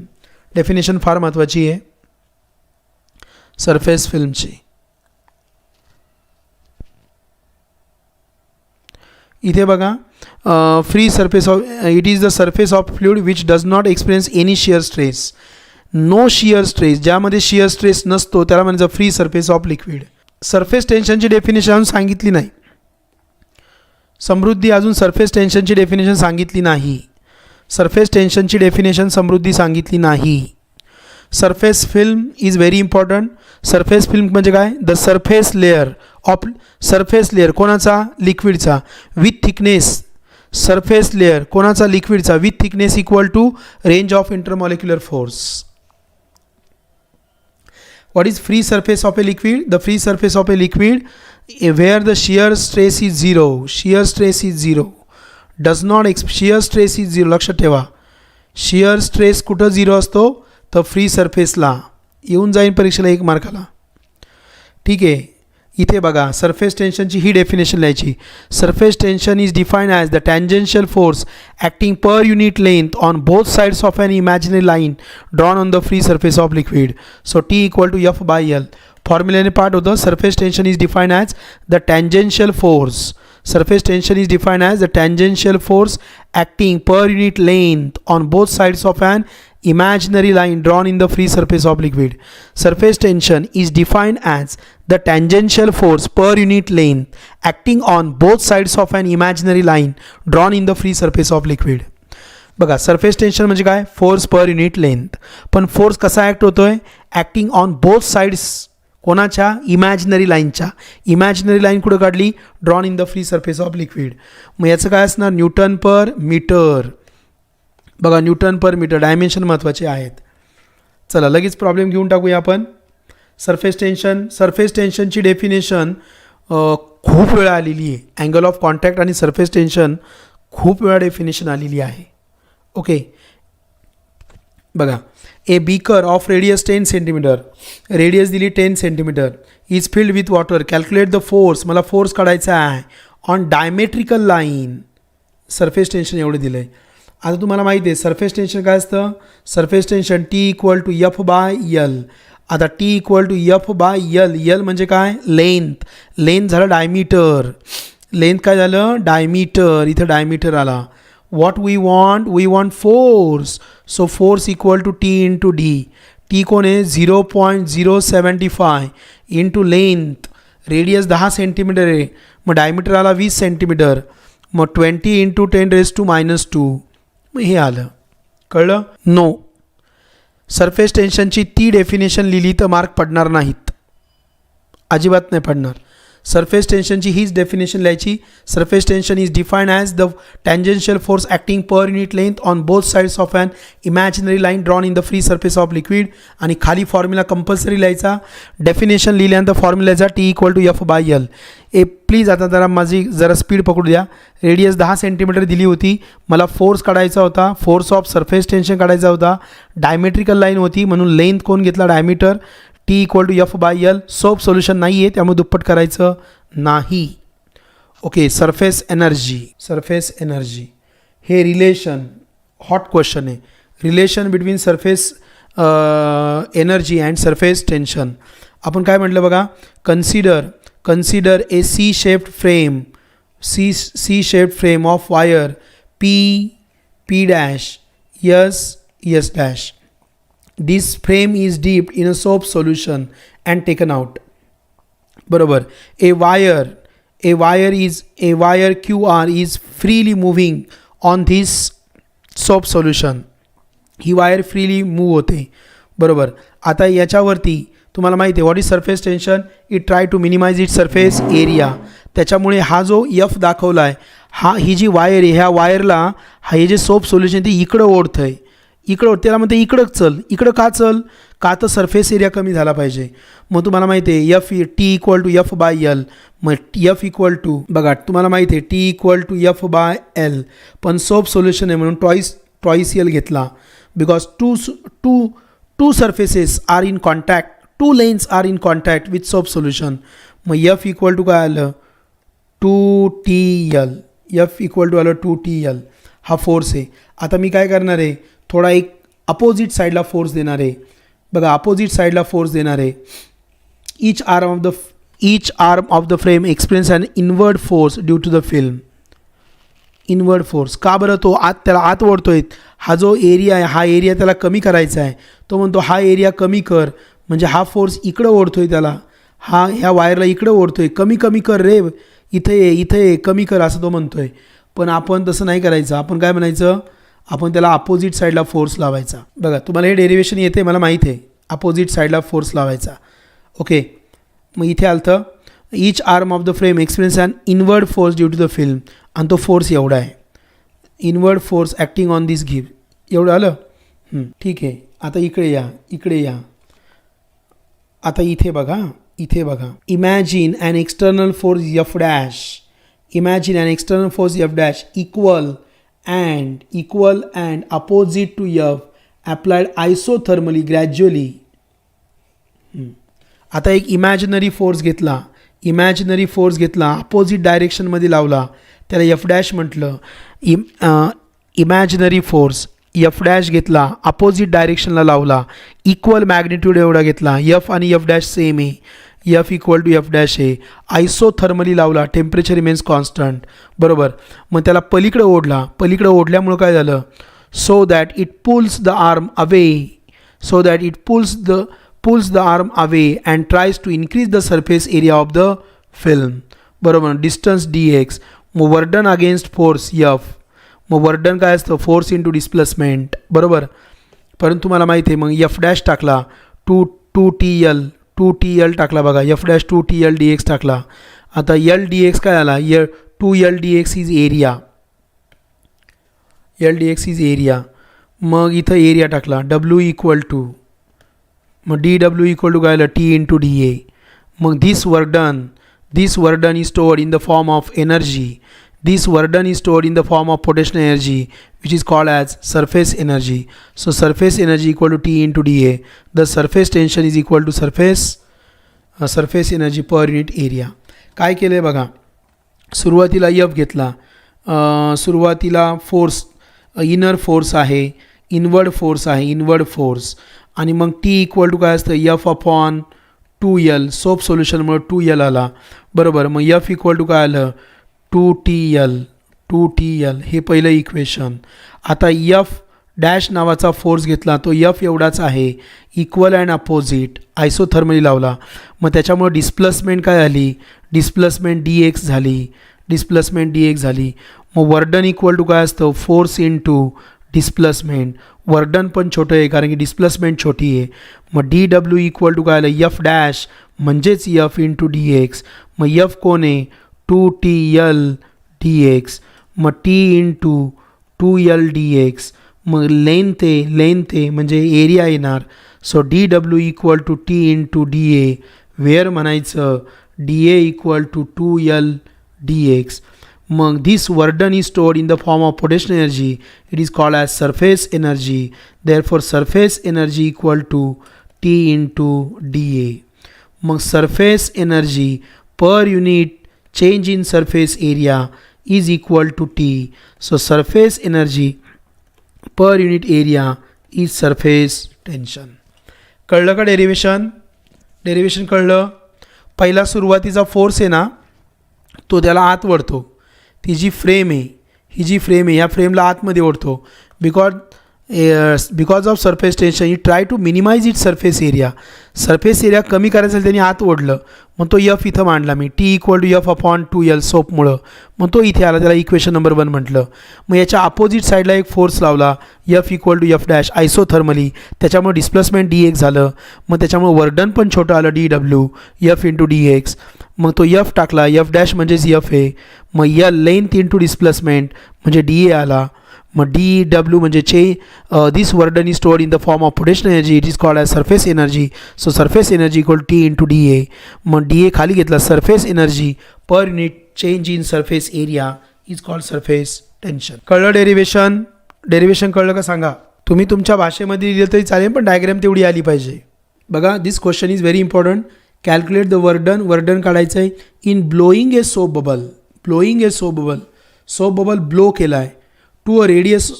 डेफिनेशन फार महत्त्वाची आहे सरफेस फिल्मची. इथे बघा, free surface of, it is the surface of fluid which does not experience any shear stress. No shear stress, ज्यामध्ये शियर स्ट्रेस नसतो त्याला म्हणजे free surface of liquid. Surface टेन्शनची डेफिनेशन अजून सांगितली नाही. समृद्धी अजून सरफेस टेन्शनची डेफिनेशन सांगितली नाही. सरफेस टेन्शनची डेफिनेशन समृद्धी सांगितली नाही. Surface film is very important. Surface film म्हणजे काय? द सरफेस लेअर कोणाचा? लिक्विडचा. विथ थिकनेस, सरफेस लेअर कोणाचा? लिक्विडचा. With thickness equal to range of intermolecular force. What is free surface of a liquid? The free surface of a liquid where the shear stress is zero. Shear stress is zero. Shear stress is zero. लक्षात ठेवा, shear stress कुठं झिरो असतो? तर फ्री सरफेसला. येऊन जाईन परीक्षेला 1 मार्काला. ठीक आहे. इथे बघा, सरफेस टेन्शनची ही डेफिनेशन लिहायची. Surface tension is defined as the tangential force acting per unit length on both sides of an imaginary line drawn on the free surface of liquid. So T equal to F/L. फॉर्म्युल्याने पार्ट होतं. Surface tension is defined as the tangential force. Surface tension is defined as the tangential force acting per unit length on both sides of an imaginary line drawn in the free surface of liquid. Surface tension is defined as the tangential force per unit length acting on both sides of an imaginary line drawn in the free surface of liquid. बघा, सरफेस टेन्शन म्हणजे काय? फोर्स पर युनिट लेंथ. पण फोर्स कसा ॲक्ट होतोय? Acting on both sides. कोणाच्या? इमॅजिनरी लाईनच्या. इमॅजिनरी लाईन कुठं काढली? Drawn in the free surface of liquid. मग याचं काय असणार? Newton per metre. बघा, न्यूटन पर मीटर. डायमेन्शन महत्त्वाचे आहेत. चला लगेच प्रॉब्लेम घेऊन टाकूया आपण. सरफेस टेन्शनची डेफिनेशन खूप वेळा आलेली आहे. अँगल ऑफ कॉन्टॅक्ट आणि सरफेस टेन्शन खूप वेळा डेफिनेशन आलेली आहे. ओके, बघा, a beaker of radius 10 centimetre, radius दिली 10 centimetre, is filled with water. Calculate the force. मला फोर्स काढायचा आहे on diametrical line. Surface tension एवढं दिलं आहे. आता तुम्हाला माहिती आहे सरफेस टेन्शन काय असतं? Surface tension T equal to F/L. आता T equal to F/L. L म्हणजे काय? लेंथ झालं डायमीटर. लेंथ काय झालं? डायमीटर. इथं डायमीटर आला. what we want force. so force equal to T into D. T कोण आहे? 0.075 इंटू लेंथ. रेडियस 10 सेंटीमीटर आहे, मग डायमीटर आला 20 सेंटीमीटर. मग 20 इंटू 10⁻². मग हे आलं. कळलं? नो. सरफेस टेन्शनची ती डेफिनेशन लिहिली तर मार्क पडणार नाहीत, अजिबात नाही पडणार. सरफेस टेन्शनची हीच डेफिनेशन लिहायची. Surface tension is defined as the tangential force acting per unit length on both sides of an imaginary line drawn in the free surface of liquid. आणि खाली फॉर्म्युला कंपल्सरी लिहायचा. डेफिनेशन लिहिल्यानंतर फॉर्म्युला लिहायचा T equal to F/L. Please आता जरा स्पीड पकडू द्या. रेडियस 10 सेंटीमीटर दिली होती, मला फोर्स काढायचा होता. फोर्स ऑफ सरफेस टेन्शन काढायचा होता. डायमेट्रिकल लाईन होती म्हणून लेंथ कोण घेतला? Diameter. T equal to F/L. Soap solution नाही आहे त्यामुळे दुप्पट करायचं नाही. ओके, सरफेस एनर्जी हे रिलेशन हॉट क्वेश्चन आहे. Relation between surface energy and surface tension. आपण काय म्हटलं बघा? consider a C-shaped frame of wire P dash S dash. This frame is dipped in a soap solution and taken out. बरोबर. A wire QR is freely moving on this soap solution. ही वायर फ्रीली मूव होते. बरोबर. आता याच्यावरती तुम्हाला माहिती आहे what is surface tension. It try to minimise it surface area. त्याच्यामुळे हा जो F दाखवला आहे ही जी वायर आहे ह्या वायरला हे जे सोप सोल्युशन ते इकडं ओढतं आहे. त्याला म्हणते इकडं चल. इकडं का चल? का तर सरफेस एरिया कमी झाला पाहिजे. मग तुम्हाला माहिती आहे T=F/L. मग F इक्वल टू बघा तुम्हाला माहिती आहे T=F/L. पण सोप सोल्युशन आहे म्हणून ट्वाईस L घेतला. Because two surfaces are in contact, two lens are in contact with soap solution. मग F इक्वल टू काय आलं 2TL. F इक्वल टू आलं 2TL. हा फोर्स आहे. आता मी काय करणार आहे थोडा एक अपोजिट साईडला फोर्स देणार आहे. बघा अपोजिट साईडला फोर्स देणार आहे. each arm of the frame experience an inward force due to the film. Inward force का बरं? तो त्याला आत ओढतोय. हा जो एरिया आहे हा एरिया त्याला कमी करायचा आहे. तो म्हणतो हा एरिया कमी कर. म्हणजे हा फोर्स इकडं ओढतोय त्याला. ह्या वायरला इकडं ओढतोय. कमी कर रे, इथे कमी कर असं तो म्हणतोय. पण आपण तसं नाही करायचं. आपण काय म्हणायचं आपण त्याला अपोजिट साईडला फोर्स लावायचा. बघा तुम्हाला हे डेरिवेशन येते मला माहिती आहे. अपोजिट साईडला फोर्स लावायचा. ओके. मग इथे आलं each arm of the frame experience an inward force due to the film. आणि तो फोर्स एवढा आहे. Inward force acting on this give. एवढं आलं. ठीक आहे. आता इकडे या. आता इथे बघा. Imagine an external force F dash. Imagine an external force F dash equal and opposite to F applied isothermally gradually. आता एक इमॅजिनरी फोर्स घेतला अपोजिट डायरेक्शनमध्ये लावला. त्याला F डॅश म्हटलं. इमॅजिनरी फोर्स F डॅश घेतला अपोजिट डायरेक्शनला लावला. इक्वल मॅग्निट्यूड एवढा घेतला. F आणि F डॅश सेम आहे. F इक्वल टू F डॅश आहे. आयसोथर्मली लावला. Temperature remains constant. बरोबर. मग त्याला पलीकडे ओढल्यामुळं काय झालं so that it pulls the arm away and tries to increase the surface area of the film. बरोबर. Distance dx. मग वर्डन अगेन्स्ट फोर्स F. मग वर्डन काय असतं फोर्स इंटू डिस्प्लेसमेंट. बरोबर. परंतु तुम्हाला माहिती आहे मग F डॅश टाकला 2TL टाकला बघा. F डॅश 2TL dx टाकला. आता L dx काय आला 2L dx इज एरिया. मग इथं एरिया टाकला W इक्वल टू मग dW इक्वल टू काय आलं T इंटू dA. मग this work done is stored in the form of energy. This burden is stored in the form of potential energy, which is called as surface energy. So surface energy equal to T into dA. The surface tension is equal to surface energy per unit area. काय केले बघा, सुरुवातीला F घेतला, सुरुवातीला फोर्स इनर फोर्स आहे, इनवर्ड फोर्स आणि मग T इक्वल टू काय असतं F upon 2L. Soap सोल्युशनमुळे 2L आला बरोबर. मग F इक्वल टू काय आलं 2TL हे पहिलं इक्वेशन. आता F डॅश नावाचा फोर्स घेतला, तो F एवढाच आहे, इक्वल अँड अपोजिट आयसोथर्मली लावला. मग त्याच्यामुळे डिस्प्लेसमेंट काय आली, डिस्प्लेसमेंट dx झाली. मग वर्डन इक्वल टू काय असतं फोर्स इंटू डिस्प्लेसमेंट. वर्डन पण छोटं आहे कारण की डिस्प्लेसमेंट छोटी आहे. मग dw इक्वल टू काय आलं F डॅश म्हणजेच F इंटू dx. मग F कोण आहे 2TL dx. मग T इंटू 2L dx. मग लेंथ आहे म्हणजे एरिया येणार. So dw equal to T into dA. Where म्हणायचं dA equal to 2L dx. मग this work done is stored in the form of potential energy. It is called as surface energy. Therefore surface energy equal to T into dA. मग surface energy per unit change in surface area is equal to T. So surface energy per unit area is surface tension. कळलं का डेरिवेशन कळलं. पहिला सुरुवातीचा फोर्स आहे ना तो त्याला आत ओढतो. ती जी फ्रेम आहे, ही जी फ्रेम आहे ह्या फ्रेमला आतमध्ये ओढतो. बिकॉज ऑफ सरफेस टेन्शन ही try to minimise it surface area. Surface area कमी करायचं त्यांनी आत ओढलं. मग तो यफ इथं मांडला मी, T equal to F upon 2L सोपमुळं. मग तो इथे आला, त्याला इक्वेशन नंबर 1 म्हटलं. मग याच्या अपोजिट साईडला एक फोर्स लावला, F equal to F dash isothermally. त्याच्यामुळे डिस्प्लेसमेंट डी एक्स झालं. मग त्याच्यामुळे वर्डन पण छोटं आलं, D W F into D x. मग तो यफ टाकला, यफ डॅश म्हणजेच यफ आहे. मग यल लेंथ इंटू डिस्प्लेसमेंट म्हणजे डी ए आला. मग डी डब्ल्यू म्हणजे this work done is stored in the form of potential energy, it is called as surface energy. So surface energy equal T into D A. मग डी ए खाली घेतला, surface energy per unit change in surface area is called surface tension. कळलं डेरिवेशन? डेरिवेशन कळलं का सांगा? तुम्ही तुमच्या भाषेमध्ये लिहिलं तरी चालेल, पण डायग्राम तेवढी आली पाहिजे. बघा, this question is very important. Calculate the work done. Work done काढायचं आहे in blowing a soap bubble. Blowing a soap bubble. Soap bubble blow केला आहे to a radius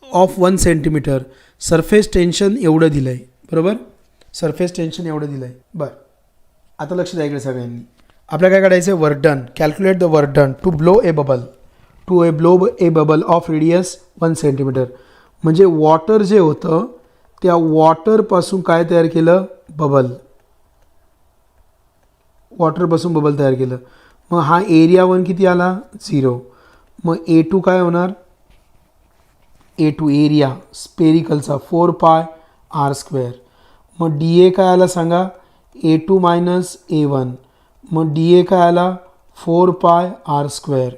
of 1 centimetre. Surface tension एवढं दिलं आहे, बरोबर? सरफेस टेन्शन एवढं दिलं आहे. बरं, आता लक्ष द्या इकडे सगळ्यांनी. आपल्याला काय काढायचं आहे? Work done. Calculate the work done to blow a bubble. To blow a bubble of radius 1 centimetre. म्हणजे वॉटर जे होतं त्या वॉटरपासून काय तयार केलं? बबल. वॉटरपासून बबल तयार केलं. मग हा एरिया 1 किती आला? 0. मग A2 काय होणार? A2 एरिया स्पेरिकलचा 4 पाय r². मग DA काय आला सांगा? A2 minus A1. मग DA काय आला? 4 पाय r².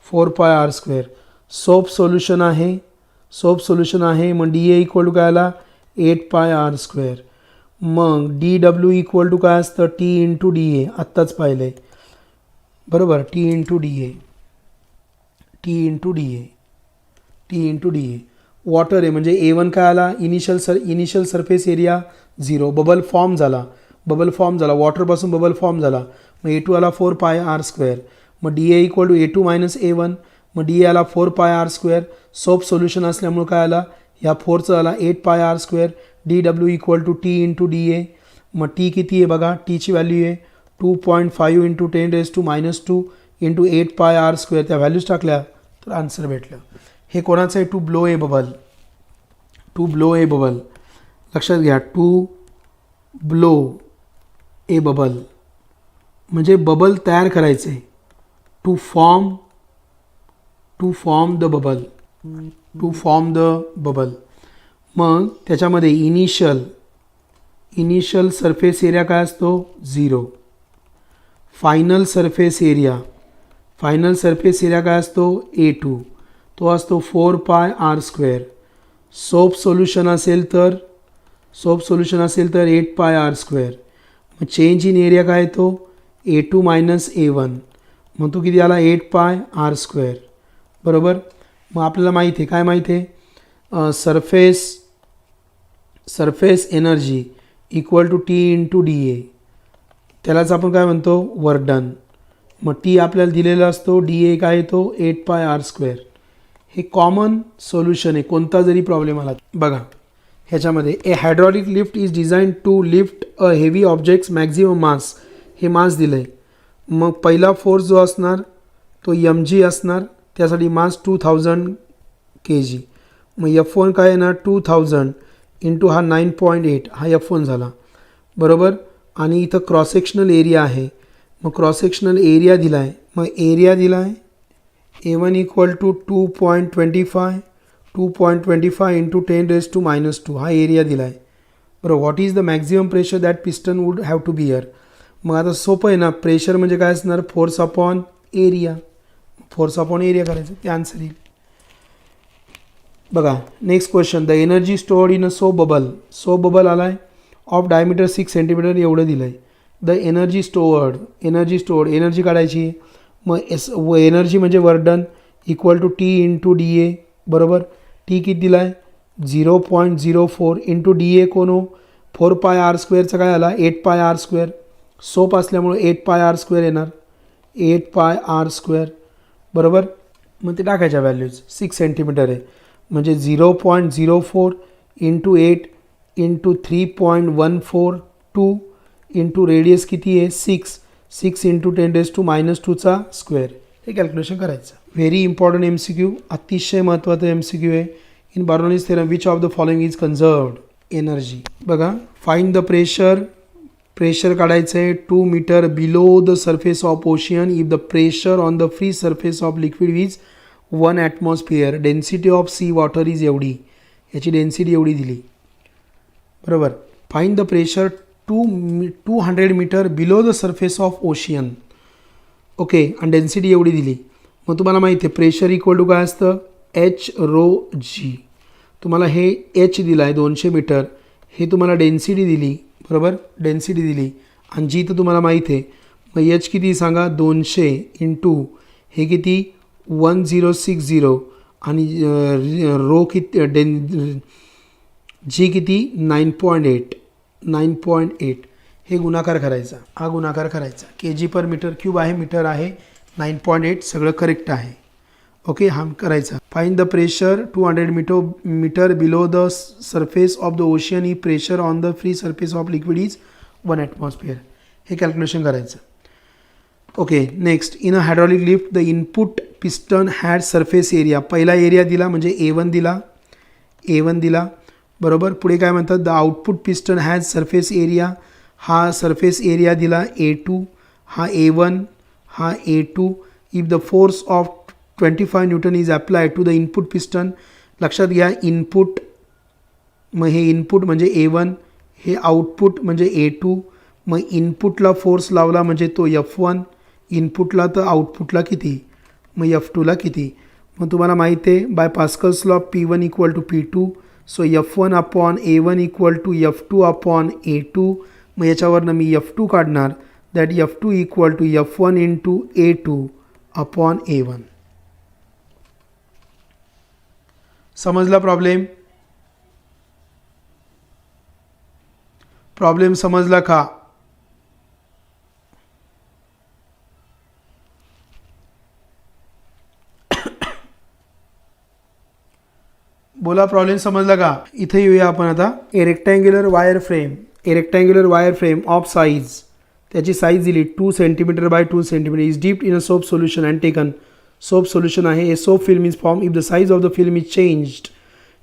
4 पाय r². सोप सोल्युशन आहे. सोप सोल्युशन आहे. मग DA इक्वल टू काय आला? 8 पाय r². मग DW इक्वल टू काय असतं? T into DA. आत्ताच पाहिलं आहे, बरोबर? T into DA. T into DA. T into DA. Water आहे म्हणजे A1 काय आला? Initial surface area 0. Bubble form झाला. बबल फॉर्म झाला, वॉटरपासून बबल फॉर्म झाला. मग A2 आला 4 पाय r². मग DA equal to A2 minus A1. मग DA आला 4 पाय r². सोप सोल्युशन असल्यामुळे काय आला? ह्या 4चं आला 8 pi r². DW equal to T into DA. मग T किती आहे बघा? Tची व्हॅल्यू आहे 2.5 इंटू 10⁻² इंटू 8 पाय r². त्या व्हॅल्यूज टाकल्या तर आन्सर भेटलं. हे कोणाचं आहे? To blow a bubble. To blow a bubble. लक्षात घ्या, टू ब्लो ए बबल म्हणजे बबल तयार करायचे. To form the bubble. To form the bubble. मग त्याच्यामध्ये इनिशियल सरफेस एरिया काय असतो? 0. फायनल सरफेस एरिया काय असतो? A2. तो असतो 4 पाय r². सोप सोल्युशन असेल तर 8 पाय r². मग चेंज इन एरिया काय तो? A2 minus A1. मग तो किती आला? 8 पाय r². बरोबर? मग आपल्याला माहिती आहे, काय माहिती आहे? Surface energy equal to T into DA. त्यालाच आपण काय म्हणतो? वर्डन. मग T आपल्याला दिलेला असतो, DA काय येतो? 8 पाय r². हे कॉमन सोल्युशन आहे कोणता जरी प्रॉब्लेम आला. बघा ह्याच्यामध्ये a hydraulic lift is design to lift a heavy objects maximum mass. हे मास दिलं आहे. मग पहिला फोर्स जो असणार तो mg असणार, त्यासाठी मास 2000 kg. मग F1 काय येणार? 2000 इंटू हा 9.8 हा F1 झाला, बरोबर? आणि इथं क्रॉस सेक्शनल एरिया आहे. मग क्रॉस सेक्शनल एरिया दिला आहे. मग एरिया दिला आहे A1 इक्वल टू 2.25 इंटू 10⁻² हा एरिया दिला आहे, बरोबर? What is the maximum pressure that piston would have to bear. मग आता सोपं आहे ना, प्रेशर म्हणजे काय असणार? Force upon area. Force upon area करायचं, ते आन्सर येईल. बघा next question. The energy stored in a soap bubble आला आहे ऑफ डायमीटर 6 सेंटीमीटर एवढं दिलं आहे. द एनर्जी एनर्जी काढायची. मग एनर्जी म्हणजे work done equal to T into DA, बरोबर? T किती दिला आहे? 0.04 इंटू DA कोण हो? 4 पाय r²चा काय आला? 8 पाय r². सोप असल्यामुळे 8 पाय r² येणार. 8 पाय r², बरोबर? मग ते टाकायच्या व्हॅल्यूज. 6 सेंटीमीटर आहे म्हणजे 0.04 इंटू 8 इंटू 3.142 इंटू रेडियस किती आहे? 6. 6 इंटू 10⁻²चा स्क्वेअर. हे कॅल्क्युलेशन करायचं. व्हेरी इम्पॉर्टंट MCQ, अतिशय महत्त्वाचं MCQ आहे. In Bernoulli's theorem which of the following is conserved energy. बघा, फाइंड द प्रेशर काढायचं आहे 2 metre below the surface of ocean if the pressure on the free surface of liquid is 1 atmosphere. Density of sea water is एवढी, याची डेन्सिटी एवढी दिली, बरोबर. Find the pressure 200 metre below the surface of ocean. Okay, आणि डेन्सिटी एवढी दिली. मग तुम्हाला माहिती आहे प्रेशर इक्वल टू काय असतं, H/ρg. तुम्हाला हे H दिला आहे 200 मीटर, हे तुम्हाला डेन्सिटी दिली, बरोबर, डेन्सिटी दिली. आणि जी तर तुम्हाला माहिती आहे. मग H किती सांगा, 200 इंटू हे किती 1060 आणि रो किती जी किती 9.8. हे गुणाकार करायचा, हा गुणाकार करायचा. kg/m³ आहे, मीटर आहे, 9.8 सगळं करेक्ट आहे. ओके, हा करायचा. Find the pressure 200 metre below the surface of the ocean ई pressure on the free surface of liquid is 1 atmosphere. हे कॅल्क्युलेशन करायचं. Okay, next, in a hydraulic lift the input piston had surface area. पहिला एरिया दिला म्हणजे A1 दिला, बरोबर. पुढे काय म्हणतात, the output piston has surface area. हा सरफेस एरिया दिला A2, हा A1, हा A2. If the force of 25 newton is applied to the input piston. लक्षात घ्या, इनपुट, मग हे इनपुट म्हणजे A1, हे आउटपुट म्हणजे A2. मग इनपुटला फोर्स लावला म्हणजे तो F1, इनपुटला तर आउटपुटला किती, मग F2ला किती. मग तुम्हाला माहिती आहे by Pascal's law P1 equal to P2. So F1/A1 equal to F2/A2. मग याच्यावरनं मी F2 काढणार, that F2 equal to F1 into A2/A1. समजला प्रॉब्लेम समजला का. बोला, प्रॉब्लेम समजला का. इथे येऊया आपण आता. A rectangular wire frame of size, त्याची साईज दिली 2 centimetre by 2 centimetre is dipped in a soap solution and taken. Soap solution आहे. A soap film is form if the size of the film is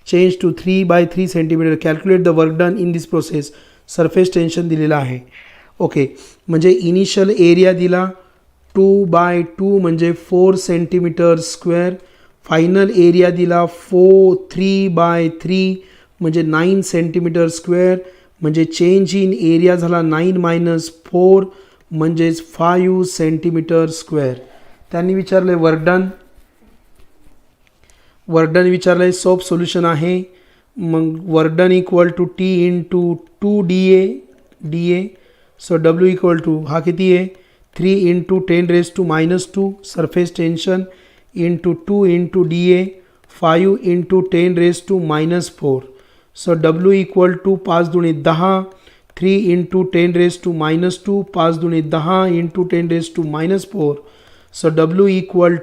change to 3 by 3 centimetre. Calculate the work done in this process. Surface tension दिलेलं आहे. ओके, म्हणजे इनिशियल एरिया दिला 2/2 म्हणजे 4 सेंटीमीटर स्क्वेअर. फायनल एरिया दिला 3/3 म्हणजे 9 सेंटीमीटर स्क्वेअर. म्हणजे चेंज इन एरिया झाला 9 - 4 म्हणजेच 5 सेंटीमीटर स्क्वेअर. त्यांनी विचारलं वर्क डन विचारलं. सोप सोल्युशन आहे. मग work done equal to T into 2DA. So W equal to हा किती आहे 3 into 10⁻². Surface tension into 2 into DA 5 into 10⁻⁻4. So W equal to 5 दुणे 10, 3 इंटू 10⁻², 5 दुणे 10 into 10⁻⁻4. So W equal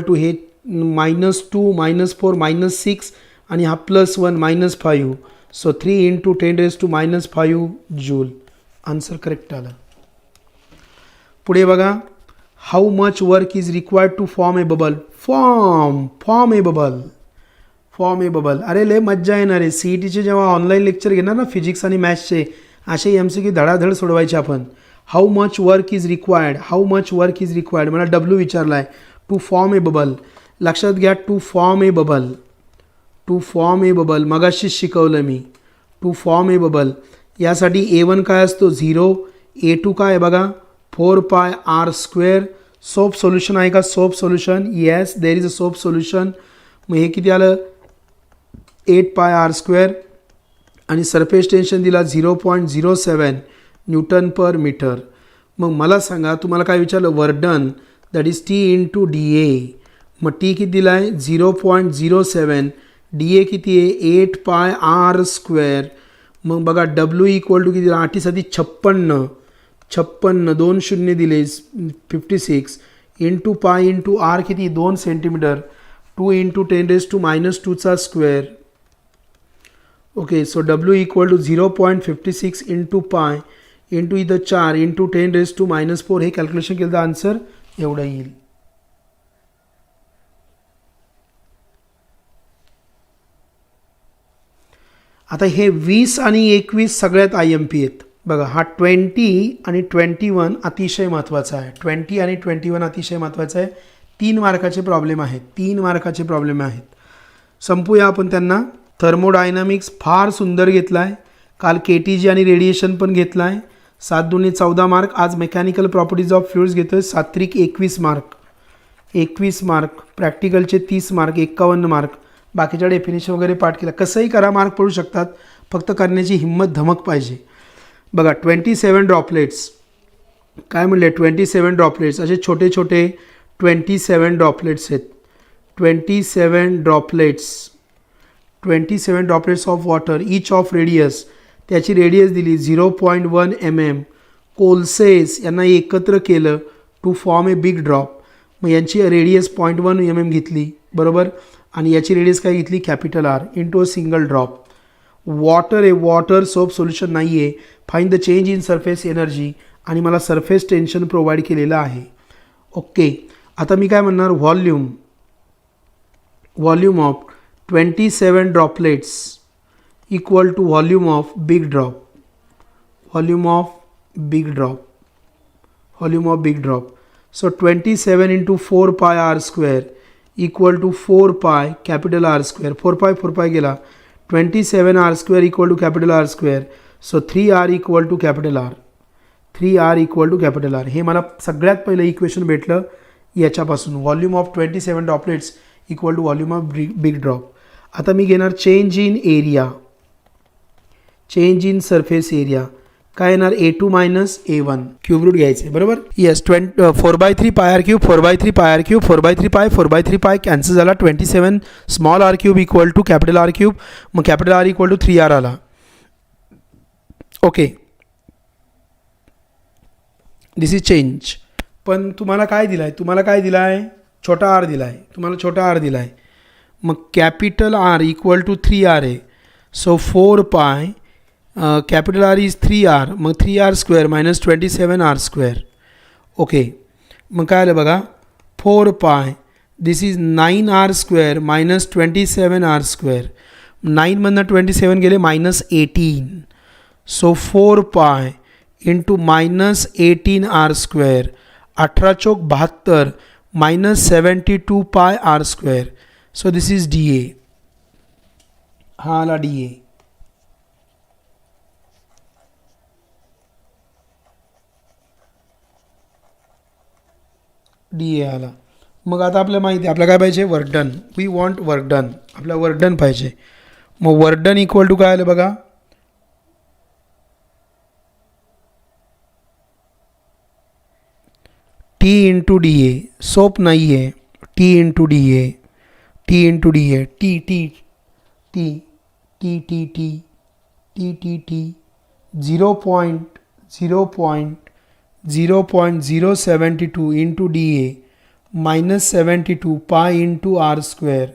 to हे -2 -4 -6 आणि हा +1 -5. So 3 into 10⁻⁵ joule. Answer correct आलं. पुढे बघा, how much work is required to form a bubble. Form a bubble. अरे लय मज्जा येणार आहे. CETचे जेव्हा ऑनलाईन लेक्चर घेणार ना फिजिक्स आणि मॅथ्सचे, असे MCQ धडाधड सोडवायचे आपण. How much work is required. मला W विचारला आहे. To form a bubble. लक्षात घ्या, टू फॉर्म ए बबल मगाशीच शिकवलं मी. टू फॉर्म ए बबल यासाठी A1 काय असतो 0, A2 काय आहे बघा 4πr². सोप सोल्युशन आहे का soap solution. Yes, there is a soap solution. मग हे किती आलं 8πr² आणि सरफेस टेन्शन दिला 0.07 N/m. मग मला सांगा, तुम्हाला काय विचारलं work done, that is T into DA. मग T किती दिला आहे 0.07, DA किती आहे 8πr². मग बघा W इक्वल टू किती 8×56 2 शून्य दिले 56 इंटू पाय इंटू R किती 2 centimetre 2 into 10⁻² square. Okay, so W equal to 0.56 into pi into इथं 4 इंटू 10⁻⁻⁴ हे कॅल्क्युलेशन केलं तर आन्सर एवढं येईल. आता हे 20 आणि 21 सगळ्यात IMP आहेत. बघा हा 20 आणि 21 अतिशय महत्त्वाचा आहे. 20 आणि 21 अतिशय महत्त्वाचं आहे. 3 मार्काचे प्रॉब्लेम आहेत. 3 मार्काचे प्रॉब्लेम आहेत. संपूया आपण त्यांना. थर्मोडायनामिक्स फार सुंदर घेतला आहे. काल KTG आणि रेडिएशन पण घेतला आहे. 7 दूने 14 मार्क. आज मेकॅनिकल प्रॉपर्टीज ऑफ फ्लुइड्स घेतोय. 7 त्रिक 21 मार्क. 21 मार्क. प्रॅक्टिकलचे 30 मार्क. 51 मार्क. बाकीच्या डेफिनेशन वगैरे पाठ केला. कसंही करा, मार्क पडू शकतात. फक्त करण्याची हिंमत धमक पाहिजे. बघा 27 ड्रॉपलेट्स. काय म्हणले? 27 ड्रॉपलेट्स. असे छोटे छोटे 27 ड्रॉपलेट्स आहेत. 27 droplets. 27 droplets of water each of radius. त्याची रेडियस दिली 0.1 mm. कोल्सेस यांना एकत्र केलं to form a big drop. मग यांची रेडियस 0.1 mm घेतली, बरोबर. आणि याची रेडियस काय घेतली? Capital R into a single drop. Water आहे, वॉटर सोप सोल्युशन नाही आहे. Find the change in surface energy. आणि मला सरफेस टेन्शन प्रोव्हाइड केलेलं आहे. ओके, आता मी काय म्हणणार? Volume of 27 droplets equal to volume of big drop. Volume of big drop. Volume of big drop. So 27 into 4 pi R square equal to 4 pi capital R square. 4 पाय गेला. 27 R square equal to capital R square. So 3R equal to capital R. 3R equal to capital R. हे मला सगळ्यात पहिलं इक्वेशन भेटलं याच्यापासून. Volume of 27 droplets equal to volume of big drop. आता मी घेणार change in area. Change in surface area काय येणार? A2 minus A1 cube route घ्यायचे, बरोबर. येस. 4/3 पाय R क्यूब. 4/3 पाय R क्यूब. 4/3 पाय कॅन्सल झाला. 27 small R cube equal to capital R cube. मग capital R equal to 3R आला. Okay, this is change. पण तुम्हाला काय दिलं आहे? तुम्हाला काय दिलं आहे? छोटा R दिला आहे. तुम्हाला छोटा R दिला आहे. मग capital R equal to 3R आहे. So 4 pi capital R is 3R. मग 3R square minus 27R square. Okay, मग काय आलं बघा? 4 pi this is 9R square minus 27R square. 9मधनं 27 गेले minus 18. So 4 pi into minus 18R square. 18 चौक 72 minus 72 pi R square. So this is DA. हा आला DA. DA आला. मग आता आपल्याला माहिती आहे आपल्याला काय पाहिजे? Work done. We want work done. आपल्याला वर्क डन पाहिजे. मग वर्क डन इक्वल टू काय आलं बघा? T into DA. सोप नाही आहे. T into DA. T into DA. T T T T T T T T T 0.072 into DA minus 72 pi into R square.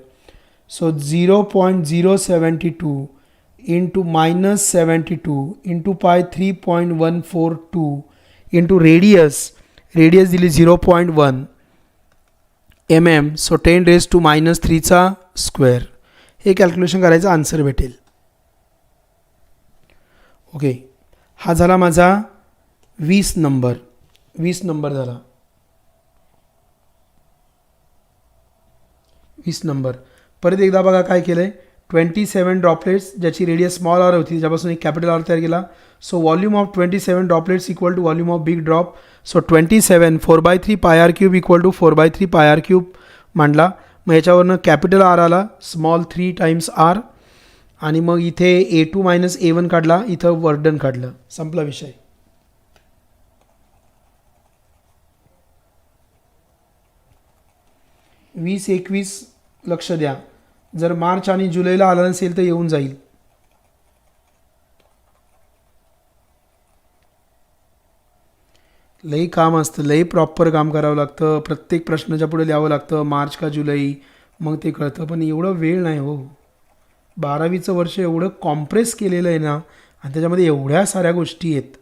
So 0.072 into minus 72 into pi 3.142 into radius. Radius दिली 0.1 mm. So 10⁻³ square. हे कॅल्क्युलेशन करायचं, आन्सर भेटेल. ओके, हा झाला माझा 20 नंबर. 20 नंबर झाला. 20 नंबर. परत एकदा बघा काय केलं आहे? 27 ड्रॉपलेट्स ज्याची रेडियस स्मॉल R होती ज्यापासून एक कॅपिटल R तयार केला. So volume of 27 droplets equal to volume of big drop. So 27 4/3 पाय R क्यूब इक्वल टू 4/3 पाय R क्यूब मांडला. मग याच्यावरनं कॅपिटल R आला, स्मॉल 3 टाइम्स R. आणि मग इथे A2 मायनस A1 काढला, इथं वर्क डन काढलं. संपला विषय. वीस 21 लक्ष द्या. जर मार्च आणि जुलैला आला नसेल तर येऊन जाईल. लई काम असतं, लई प्रॉपर काम करावं लागतं. प्रत्येक प्रश्नाच्या पुढे लिहावं लागतं मार्च का जुलै, मग ते कळतं. पण एवढं वेळ नाही हो. 12वीचं वर्ष एवढं कॉम्प्रेस केलेलं आहे ना, आणि त्याच्यामध्ये एवढ्या साऱ्या गोष्टी आहेत.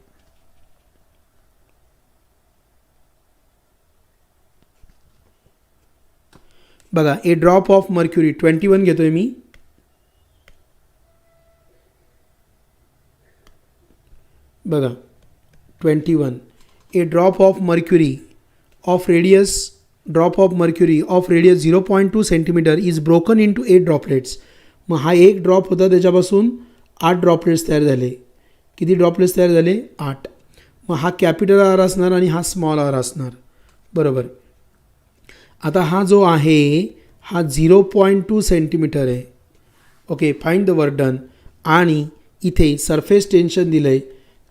बघा ए ड्रॉप ऑफ मर्क्युरी 21 घेतोय मी. बघा 21 a drop of mercury of radius drop of mercury of radius 0.2 centimetre is broken into 8 droplets. मग हा एक ड्रॉप होता त्याच्यापासून 8 ड्रॉपलेट्स तयार झाले. किती ड्रॉपलेट्स तयार झाले? 8. मग हा कॅपिटल आर असणार आणि हा स्मॉल आर असणार. बरोबर. आता हा जो आहे हा 0.2 सेंटीमीटर आहे. Okay, find the work done. आणि इथे सरफेस टेन्शन दिलं आहे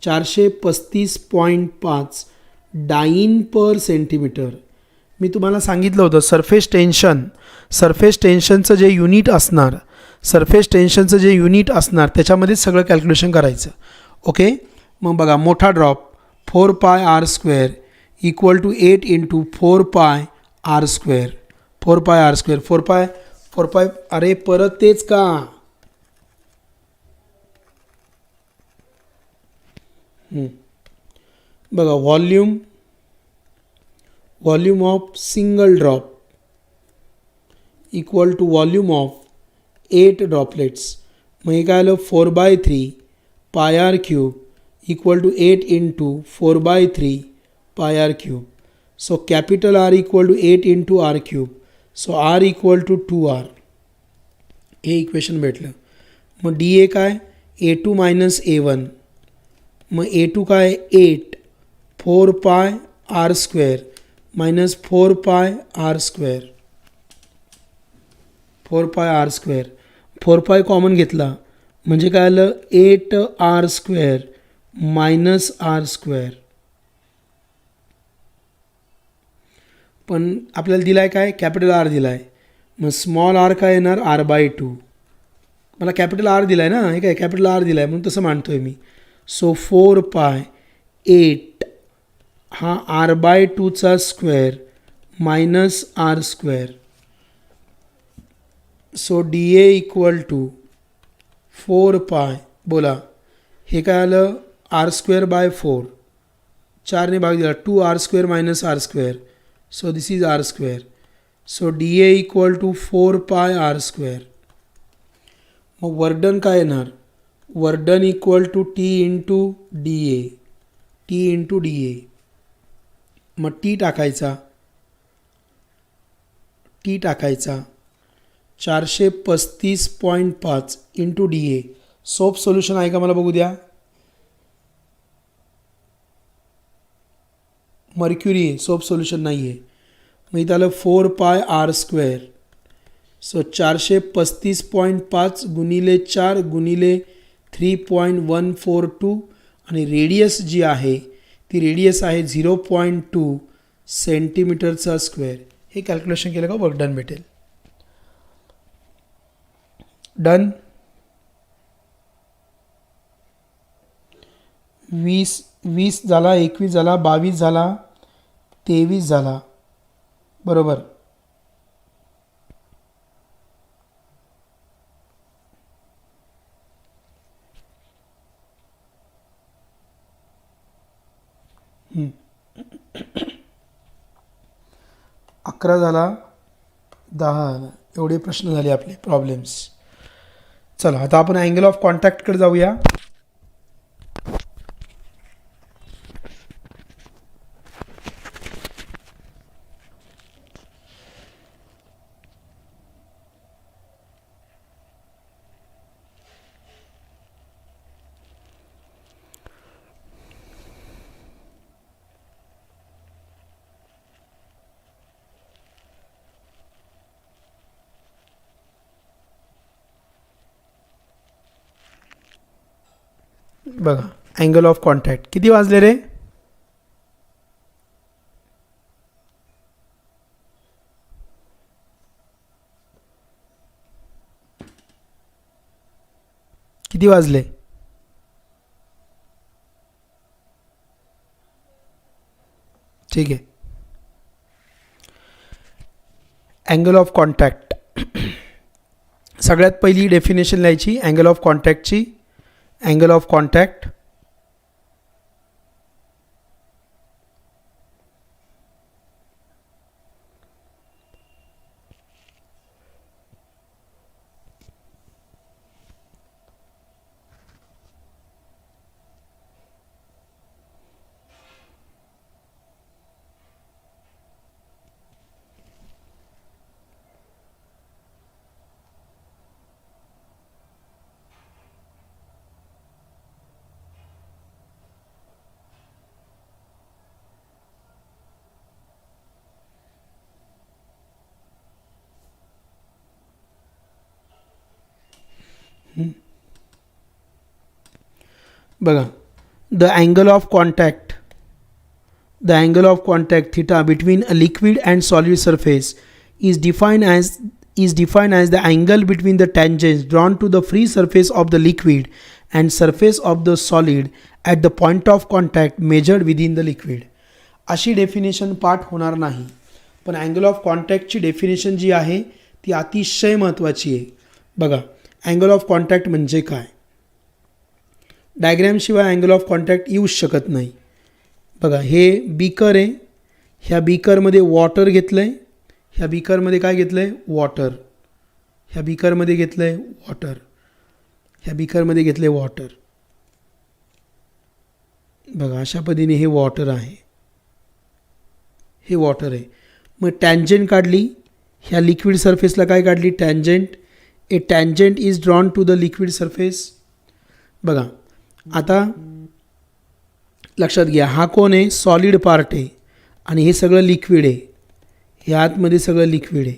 435.5 डाईन पर सेंटीमीटर. मी तुम्हाला सांगितलं होतं सरफेस टेन्शनचं जे युनिट असणार त्याच्यामध्येच सगळं कॅल्क्युलेशन करायचं. ओके, मग बघा मोठा drop 4 pi R square equal to 8 into 4 pi R square. 4 पाय अरे परत तेच का? बघा volume of single drop equal to volume of 8 droplets. मग हे काय आलं 4/3 pi R cube equal to 8 into 4/3 pi R cube. So capital R equal to 8 into R cube. So R equal to 2r. हे इक्वेशन भेटलं. मग डी ए काय A2 मायनस A1. मग A2 काय 8 4 pi R square minus 4 pi R square. 4 पाय कॉमन घेतला म्हणजे काय आलं 8r square minus R square. पण आपल्याला दिला आहे काय कॅपिटल आर दिला आहे. मग स्मॉल आर काय येणार r/2. मला कॅपिटल आर दिला आहे ना, हे काय कॅपिटल आर दिला आहे म्हणून तसं मानतो आहे मी. सो 4 पाय 8 हा r/2चा square minus R square. So D A equal to 4 pi बोला हे काय आलं आर स्क्वेअर बाय 4. 4ने भाग दिला 2r square minus R square. So this is R square. So D A equal to 4 pi R square. मग वर्कडन काय येणार work done equal to T into D A. मग टी टाकायचा 435.5 इंटू डी ए. सोप सोल्युशन आहे का मला बघू द्या. मर्क्युरी आहे, सोप सोल्युशन नाही आहे. मग इथं आलं 4 पाय आर स्क्वेअर. सो 435.5 गुणिले 4 गुणिले 3.142 आणि रेडियस जी आहे ती रेडियस आहे 0.2 सेंटीमीटरचा स्क्वेअर. हे कॅल्क्युलेशन केलं का वर्क डन भेटेल. डन. 20 झाला, 21 झाला, 22 झाला, 23 झाला. बरोबर. अकरा झाला, 10 झाला. एवढे प्रश्न झाले आपले प्रॉब्लेम्स. चला आता आपण अँगल ऑफ कॉन्टॅक्टकडे जाऊया. बघा अँगल ऑफ कॉन्टॅक्ट किती वाजले रे. किती वाजले. ठीक आहे. अँगल ऑफ कॉन्टॅक्ट सगळ्यात पहिली डेफिनेशन लिहायची अँगल ऑफ कॉन्टॅक्टची. अँगल ऑफ कॉन्टॅक्ट बघा, the angle of contact theta between a liquid and solid surface is defined as the angle between the tangents drawn to the free surface of the liquid and surface of the solid at the point of contact measured within the liquid. अशी डेफिनेशन पाठ होणार नाही, पण अँगल ऑफ कॉन्टॅक्टची डेफिनेशन जी आहे ती अतिशय महत्त्वाची आहे. बघा, अँगल ऑफ कॉन्टॅक्ट म्हणजे काय? डायग्रॅमशिवाय अँगल ऑफ कॉन्टॅक्ट येऊच शकत नाही. बघा, हे बीकर आहे, ह्या बीकरमध्ये वॉटर घेतलं आहे, ह्या बीकरमध्ये काय घेतलं आहे? वॉटर. ह्या बीकरमध्ये घेतलं आहे वॉटर, ह्या बीकरमध्ये घेतलं आहे वॉटर. बघा, अशा पद्धतीने हे वॉटर आहे, हे वॉटर आहे. मग टँजंट काढली, ह्या लिक्विड सरफेसला काय काढली? Tangent. A tangent is drawn to the liquid surface. बघा, आता लक्षात घ्या, हा कोण आहे? सॉलिड पार्ट आहे आणि हे सगळं लिक्विड आहे, हे आतमध्ये सगळं लिक्विड आहे.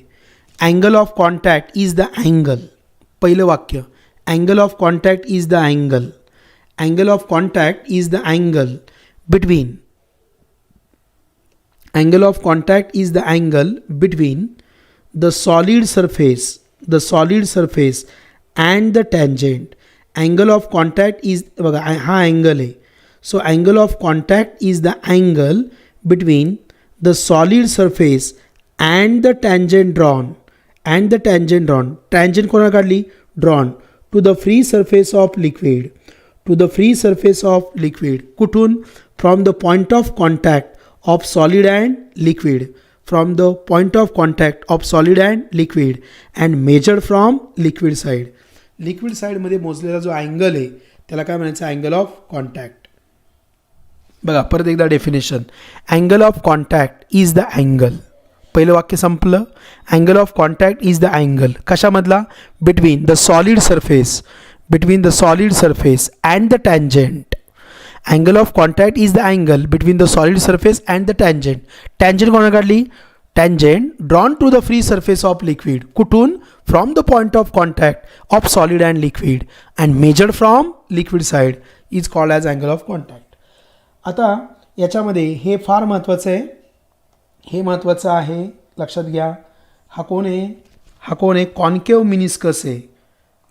Angle of contact is the angle. पहिलं वाक्य, angle of contact is the angle. Angle of contact is the angle between. Angle of contact is the angle between the solid surface and the tangent. Angle of contact is, बघा, हा अँगल आहे. So angle of contact is the angle between the solid surface and the tangent drawn. Tangent कोणा काढली? Drawn to the free surface of liquid. कुठून? From the point of contact of solid and liquid. And measured from liquid side. Liquid साईडमध्ये मोजलेला जो अँगल आहे त्याला काय म्हणायचं? Angle of contact. बघा, परत एकदा definition. Angle of contact is the angle. पहिलं वाक्य संपलं. Angle of contact is the angle कशामधला? Between the solid surface and the tangent. Angle of contact is the angle between the solid surface and the tangent. Tangent कोणा काढली? Tangent drawn to the free surface of liquid. कुठून? From the point of contact of solid and liquid and measured from liquid side is called as angle of contact. आता याच्यामध्ये हे फार महत्त्वाचं आहे, हे महत्त्वाचं आहे, लक्षात घ्या. हा कोण आहे? कॉन्केव मिनिस्कस आहे.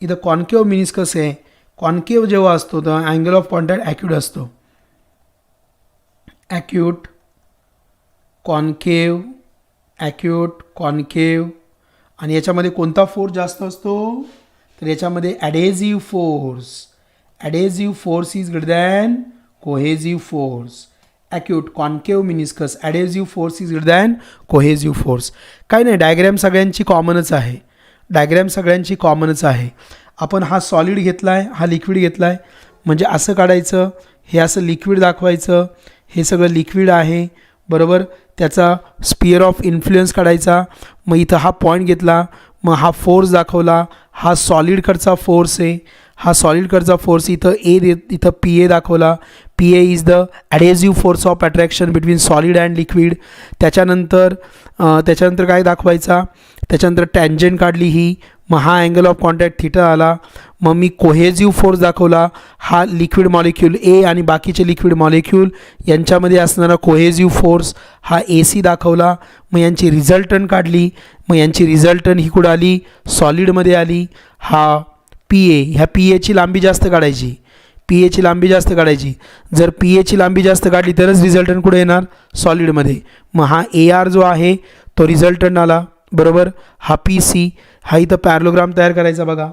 इथं कॉन्केव मिनिस्कस आहे. कॉन्केव जेव्हा असतो तर अँगल ऑफ कॉन्टॅक्ट ॲक्यूट असतो. Acute, concave. आणि याच्यामध्ये कोणता फोर्स जास्त असतो? तर याच्यामध्ये adhesive force is greater than cohesive force. Acute, concave, meniscus. Adhesive force is greater than cohesive force. काही नाही, डायग्रॅम सगळ्यांची कॉमनच आहे. आपण हा सॉलिड घेतला आहे, हा लिक्विड घेतला आहे, म्हणजे असं काढायचं, हे असं लिक्विड दाखवायचं, हे सगळं लिक्विड आहे, बरोबर. त्याचा स्पियर ऑफ इन्फ्लुएन्स काढायचा. मग इथं हा पॉईंट घेतला, मग हा फोर्स दाखवला, हा सॉलिडकडचा फोर्स आहे, हा सॉलिडकडचा फोर्स इथं इथं पी ए दाखवला. P A is the adhesive force of attraction between solid and liquid. त्याच्यानंतर काय दाखवायचा? त्याच्यानंतर टँजंट काढली ही, मग हा अँगल ऑफ कॉन्टॅक्ट थिटा आला. मग मी कोहेझिव्ह फोर्स दाखवला, हा लिक्विड मॉलिक्यूल ए आणि बाकीचे लिक्विड मॉलिक्यूल यांच्यामध्ये असणारा कोहेझिव्ह फोर्स हा ए सी दाखवला. मग यांची रिझल्टंट काढली, मग यांची रिझल्टंट ही कुठं आली? सॉलिडमध्ये आली. हा पी ए, ह्या पी एची लांबी जास्त काढायची, जर पी एची लांबी जास्त काढली तरच रिझल्टंट कुठे येणार? सॉलिडमध्ये. मग हा ए आर जो आहे तो रिझल्टंट आला, बरोबर. हा पी सी, हा इथं पॅरलोग्राम तयार करायचा. बघा,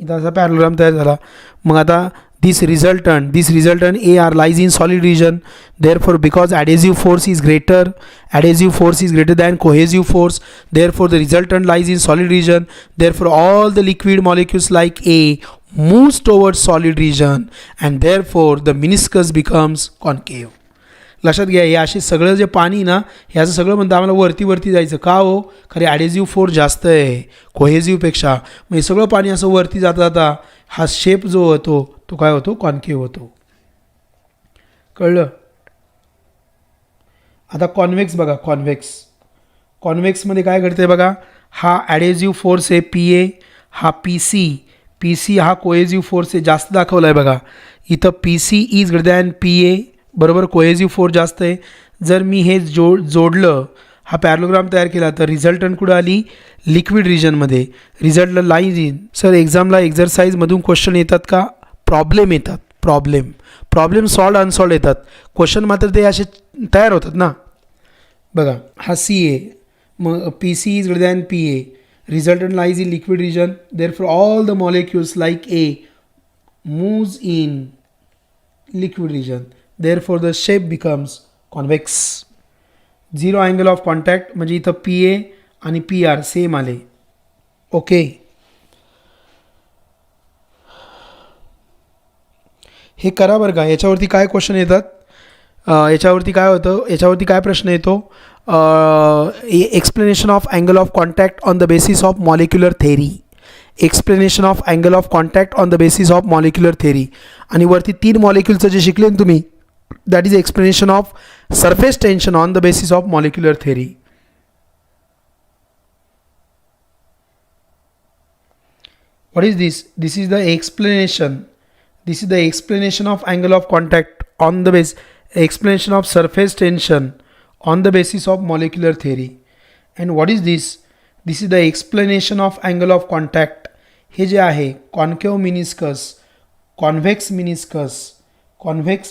इथं असा पॅरलोग्राम तयार झाला. मग आता this resultant AR lies in solid region. Therefore, because adhesive force is greater than cohesive force, therefore the resultant lies in solid region. Therefore, all the liquid molecules like A moves towards solid region, and therefore the meniscus becomes concave. लक्षात घ्या, हे असे सगळं जे पाणी ना, हे असं सगळं म्हणतं आम्हाला वरती जायचं का हो? खरे ॲडेझिव्ह फोर्स जास्त आहे कोहेझिव्हपेक्षा. मग हे सगळं पाणी असं वरती जाता हा शेप जो होतो तो काय होतो? कॉन्केव्ह होतो. कळलं? आता कॉन्व्हेक्स बघा, कॉन्व्हेक्समध्ये काय घडते बघा. हा ॲडेझिव्ह फोर्स आहे पी ए, हा पी सी हा कोएझिव्ह फोर्स आहे, जास्त दाखवला आहे बघा इथं. P C is greater than P A, बरोबर, कोएझिव्ह फोर्स जास्त आहे. जर मी हे जोडलं, हा पॅरलोग्राम तयार केला, तर रिझल्टंट कुठं आली, लिक्विड रिजनमध्ये. रिझल्टला लाईन इन. सर एक्झामला एक्झरसाईजमधून क्वेश्चन येतात का? प्रॉब्लेम येतात, प्रॉब्लेम सॉल्ड अनसॉल्ड येतात, क्वेश्चन मात्र ते असे तयार होतात ना. बघा हा सी ए, मग P C is greater than P A, resultant lies in liquid region, therefore all the molecules like A moves in liquid region, therefore the shape becomes convex. Zero angle of contact म्हणजे इथं पी ए आणि पी आर सेम आले. ओके, हे करा बरं का. याच्यावरती काय क्वेश्चन येतात, याच्यावरती काय होतं, याच्यावरती काय प्रश्न येतो, explanation of angle of contact on the basis of molecular theory. Explanation of angle of contact on the basis of molecular theory. आणि वरती 3 मॉलिक्युलचं जे शिकले ना तुम्ही, that is explanation of surface tension on the basis of molecular theory. What is this? This is the explanation. This is the explanation of angle of contact on the base, explanation of surface tension on the basis of molecular theory. And what is this? This is the explanation of angle of contact. हे जे आहे concave meniscus, convex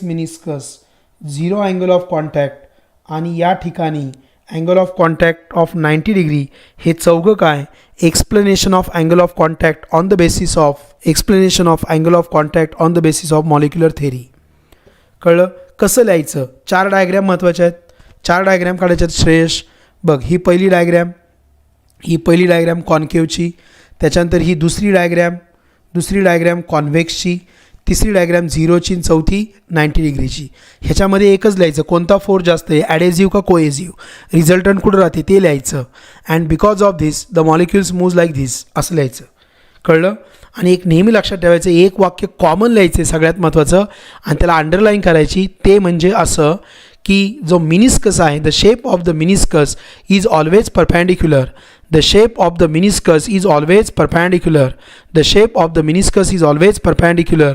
meniscus, zero angle of contact आणि या ठिकाणी angle of contact of 90 degree. हे चौघं काय, explanation of angle of contact on the basis of, explanation of angle of contact on the basis of molecular theory. कळलं कसं लिहायचं? 4 डायग्रॅम महत्त्वाचे आहेत, 4 डायग्रॅम काढायचे आहेत. श्रेयश बघ, ही पहिली डायग्रॅम कॉन्केवची, त्याच्यानंतर ही दुसरी डायग्रॅम कॉन्व्हेक्सची, तिसरी डायग्रॅम झिरोची, चौथी 90 डिग्रीची. ह्याच्यामध्ये एकच लिहायचं, कोणता फोर्स जास्त आहे, ॲडेझिव्ह का कोएझिव्ह, रिझल्टंट कुठं राहते ते लिहायचं. And because of this the molecules moves like this, असं लिहायचं. कळलं? आणि एक नेहमी लक्षात ठेवायचं, एक वाक्य कॉमन लिहायचं आहे सगळ्यात महत्त्वाचं, आणि त्याला अंडरलाईन करायची. ते म्हणजे असं की जो मिनिस्कस आहे, the shape of the meniscus is always perpendicular. The shape of the meniscus is always perpendicular. The shape of the meniscus is always perpendicular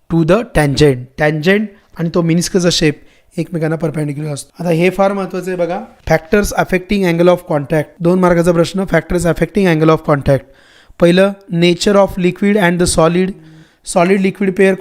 to the tangent. Tangent आणि तो मिनिस्कसचा शेप एकमेकांना परपेंडिक्युलर असतो. आता हे फार महत्त्वाचं आहे बघा. Factors affecting angle of contact, 2 मार्काचा प्रश्न. Factors affecting angle of contact. पहिलं, nature of liquid and the solid. Solid liquid pair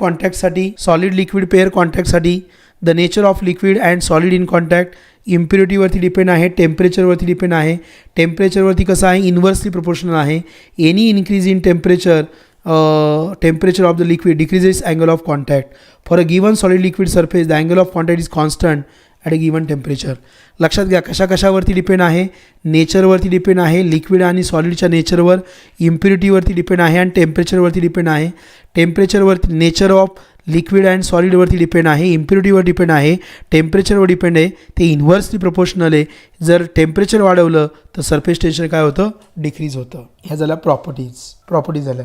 कॉन्टॅक्टसाठी the nature of liquid and solid in contact. इम्प्युरिटीवरती डिपेंड आहे, टेम्परेचरवरती डिपेंड आहे. टेम्परेचरवरती कसं आहे, इन्व्हर्सली प्रोपोर्शनल आहे. Any increase in temperature of the liquid decreases angle of contact. For a given solid liquid surface the angle of contact is constant at a given temperature. लक्षात घ्या, कशावरती डिपेंड आहे, नेचरवरती डिपेंड आहे, लिक्विड आणि सॉलिडच्या नेचरवर. इम्प्युरिटीवरती डिपेंड आहे आणि टेम्परेचरवरती डिपेंड आहे. टेम्परेचरवरती नेचर ऑफ लिक्विड अँड सॉलिडवरती डिपेंड आहे, इम्प्युरिटीवर डिपेंड आहे, टेम्परेचरवर डिपेंड आहे. ते इन्व्हर्सली प्रोपोर्शनल आहे. जर टेम्परेचर वाढवलं तर सरफेस टेन्शन काय होतं, डिक्रीज होतं. ह्या झाल्या प्रॉपर्टीज झाल्या.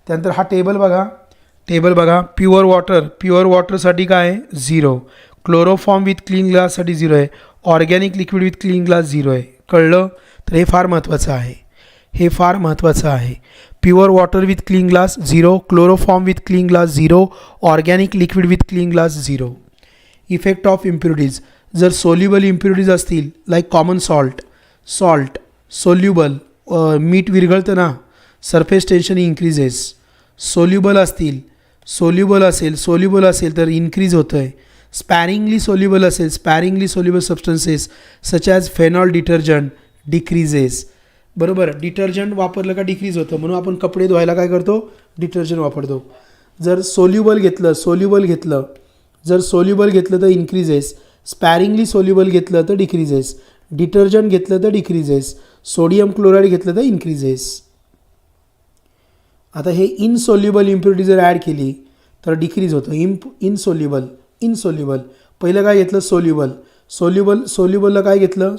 त्यानंतर हा टेबल बघा. प्युअर वॉटरसाठी काय आहे, 0. क्लोरोफॉर्म विथ क्लीन ग्लाससाठी 0 आहे. Organic liquid with clean glass 0 आहे. कळलं? तर हे फार महत्त्वाचं आहे. Pure water with clean glass 0, chloroform with clean glass 0, organic liquid with clean glass 0. Effect of impurities. जर सोल्युबल इम्प्युरिटीज असतील, लाईक कॉमन सॉल्ट सोल्युबल, मीठ विरघळतं ना, सरफेस टेन्शन इन्क्रीजेस. सोल्युबल असेल तर इन्क्रीज होतं आहे. Sparingly soluble substances such as phenol detergent decreases. बरोबर, डिटर्जंट वापरलं का डिक्रीज होतं, म्हणून आपण कपडे धुवायला काय करतो, डिटर्जंट वापरतो. जर सोल्युबल घेतलं तर इन्क्रीजेस. स्पॅरिंगली सोल्युबल घेतलं तर डिक्रीजेस. डिटर्जंट घेतलं तर डिक्रीजेस. सोडियम क्लोराईड घेतलं तर इन्क्रीजेस. आता हे इनसोल्युबल इम्प्युरिटी जर ॲड केली तर डिक्रीज होतं. इनसोल्युबल पहिलं काय घेतलं, सोल्युबलला काय घेतलं,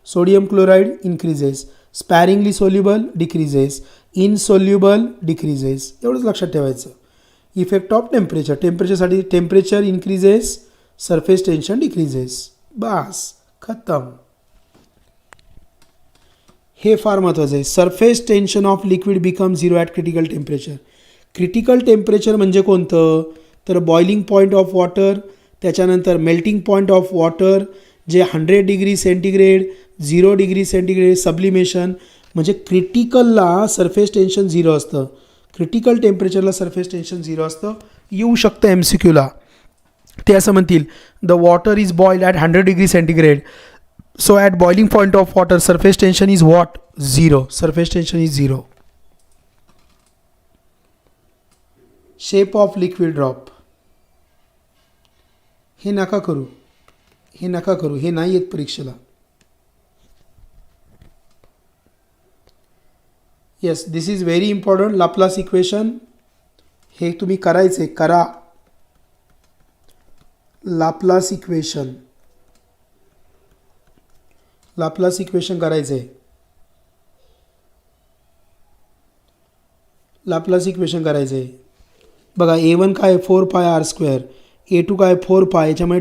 sodium chloride increases. Sparingly soluble decreases. Insoluble decreases. एवढंच लक्षात ठेवायचं. इफेक्ट ऑफ टेम्परेचरसाठी temperature increases, surface tension decreases. बास, खतम. हे फार महत्त्वाचं आहे. Surface tension of liquid become zero at critical temperature. Critical temperature म्हणजे कोणतं, तर बॉइलिंग पॉईंट ऑफ वॉटर, त्याच्यानंतर मेल्टिंग पॉईंट ऑफ वॉटर जे 100 degree centigrade, 0 degree centigrade, sublimation. म्हणजे क्रिटिकलला सरफेस टेन्शन 0 असतं, क्रिटिकल टेम्परेचरला सरफेस टेन्शन 0 असतं. येऊ शकतं MCQला. ते असं म्हणतील the water is boiled at 100 degree centigrade, so at boiling point of water surface tension is what, 0. Surface tension is 0. Shape of liquid drop. हे नका करू, हे नका करू, हे नाही येत परीक्षेला. Yes, this is very important. Laplace equation हे तुम्ही करायचे, करा. लाप्लास इक्वेशन, लाप्लास इक्वेशन करायचे, लाप्लास इक्वेशन करायचे. बघा A1 काय 4 पाय आर स्क्वेअर, A2 काय 4 पाय, याच्यामुळे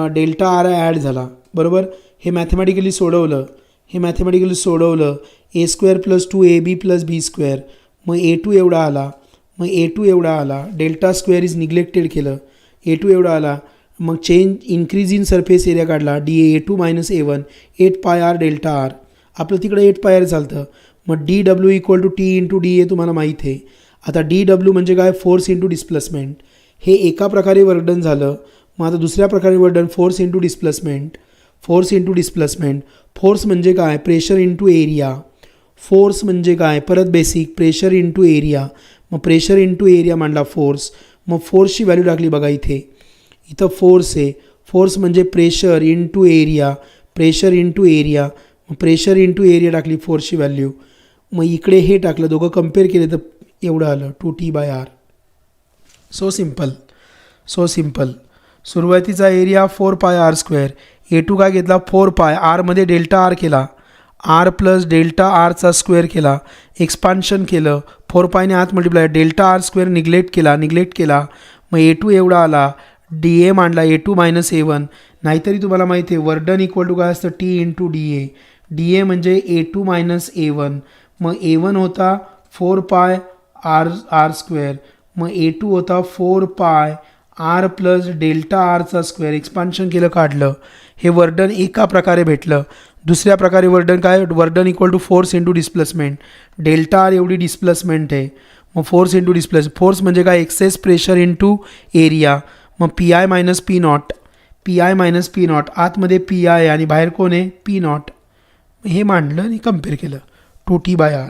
डेल्टा आर ॲड झाला, बरोबर. हे मॅथमॅटिकली सोडवलं, हे मॅथमॅटिकली सोडवलं. A square plus 2AB plus B square, मग A2 एवढा आला, मग A2 एवढा आला. डेल्टा स्क्वेअर इज निग्लेक्टेड केलं, A2 एवढा आला. मग change increase in surface area काढला, A2 मायनस A1, 8 पाय आर डेल्टा आर. आपलं तिकडे 8 पाय आर चालतं. मग DW equal to T into DA तुम्हाला माहीत आहे. आता DW म्हणजे काय, फोर्स इंटू डिस्प्लेसमेंट. हे एका प्रकारे वर्कडन झालं. मग आता दुसऱ्या प्रकारे work done, force into displacement, force into displacement. Force म्हणजे काय, प्रेशर इंटू एरिया. फोर्स म्हणजे काय, परत बेसिक, प्रेशर इंटू एरिया. मग प्रेशर इंटू एरिया मांडला फोर्स. मग फोर्सची व्हॅल्यू टाकली बघा इथे, इथं फोर्स आहे. फोर्स म्हणजे pressure into area, pressure into area. मग प्रेशर इंटू एरिया टाकली फोर्सची व्हॅल्यू. मग इकडे हे टाकलं, दोघं कम्पेअर केले तर एवढं आलं 2T/R. So simple, so simple. सुरुवातीचा area 4 pi R square. A2 काय घेतला 4 पाय, आरमध्ये डेल्टा आर केला, आर प्लस डेल्टा आरचा स्क्वेअर केला, एक्सपान्शन केलं, 4 पायने आत multiply, delta R square neglect केला. मग A2 एवढा आला, DA मांडला, A2 मायनस A1. नाहीतरी तुम्हाला माहिती आहे वर्डन इक्वल टू काय असतं, T इंटू DA. DA म्हणजे A2 मायनस A1. मग A1 होता 4 पाय आर स्क्वेअर, मग A2 होता 4 पाय आर प्लस डेल्टा आरचा स्क्वेअर. एक्सपान्शन केलं, काढलं. हे वर्डन एका प्रकारे भेटलं. दुसऱ्या प्रकारे वर्डन काय, work done equal to force into displacement. Delta R एवढी डिस्प्लेसमेंट आहे, मग फोर्स इंटू फोर्स म्हणजे काय, एक्सेस प्रेशर इंटू एरिया. मग PI minus P0, PI minus P0. आतमध्ये PI आणि बाहेर कोण आहे, P0. हे मांडलं आणि कम्पेअर केलं 2T/R.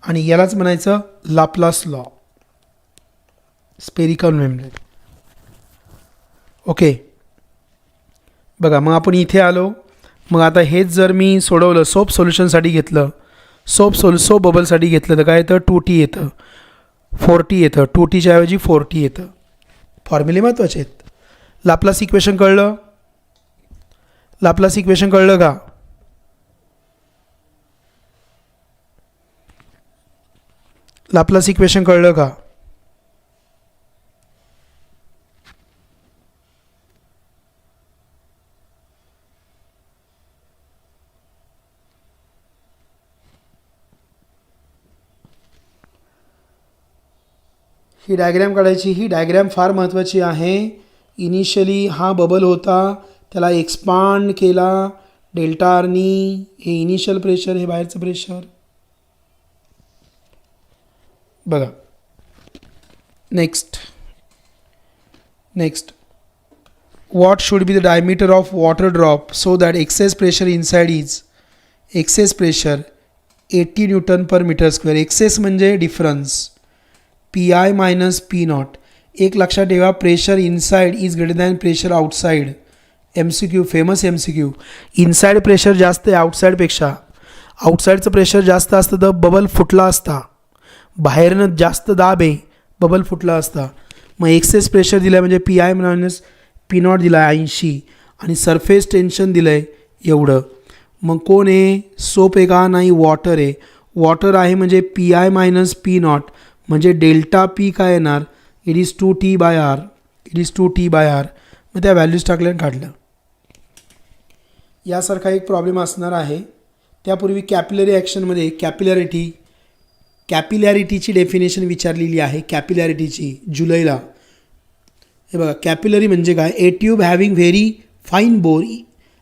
आणि यालाच म्हणायचं Laplace law, spherical membrane. Okay, बघा मग आपण इथे आलो. मग आता हेच जर मी सोडवलं, सोप सोल्युशनसाठी घेतलं, सोप बबलसाठी घेतलं तर काय येतं, 2T येतं, 4T येतं. 2Tच्या ऐवजी 4T येतं. फॉर्म्युले महत्त्वाचे आहेत. लाप्लास इक्वेशन कळलं, लाप्लास इक्वेशन कळलं का. लाप्लास इक्वेशन कळलं का. ही डायग्रॅम काढायची. ही डायग्रॅम फार महत्त्वाची आहे. इनिशियली हा बबल होता, त्याला एक्सपांड केला डेल्टा आरनी. हे इनिशियल प्रेशर, हे बाहेरचं प्रेशर. बघा next what should be the diameter of water drop so that excess pressure inside is excess pressure 80 Newton per meter square. excess म्हणजे डिफरन्स, PI मायनस P0. एक लक्षात ठेवा, pressure inside is greater than pressure outside. MCQ, famous MCQ. Inside pressure जास्त आहे आउटसाईडपेक्षा. आउटसाईडचं प्रेशर जास्त असतं तर बबल फुटला असता, बाहेरनं जास्त दाब आहे, बबल फुटला असता. मग एक्सेस प्रेशर दिलं आहे म्हणजे PI मायनस P0 दिला आहे 80 आणि सरफेस टेन्शन दिलं आहे एवढं. मग कोण आहे, सोप आहे का, नाही, वॉटर आहे. वॉटर आहे म्हणजे PI मायनस P0 म्हणजे डेल्टा P काय येणार, it is 2T/R, it is 2T/R. मग त्या व्हॅल्यूज टाकल्या आणि काढलं. यासारखा एक प्रॉब्लेम असणार आहे. त्यापूर्वी कॅपिलरी ॲक्शनमध्ये कॅपिलॅरिटीची डेफिनेशन विचारलेली आहे. कॅपिलॅरिटीची जुलैला हे बघा, कॅपिलरी म्हणजे काय? ए tube having very fine bore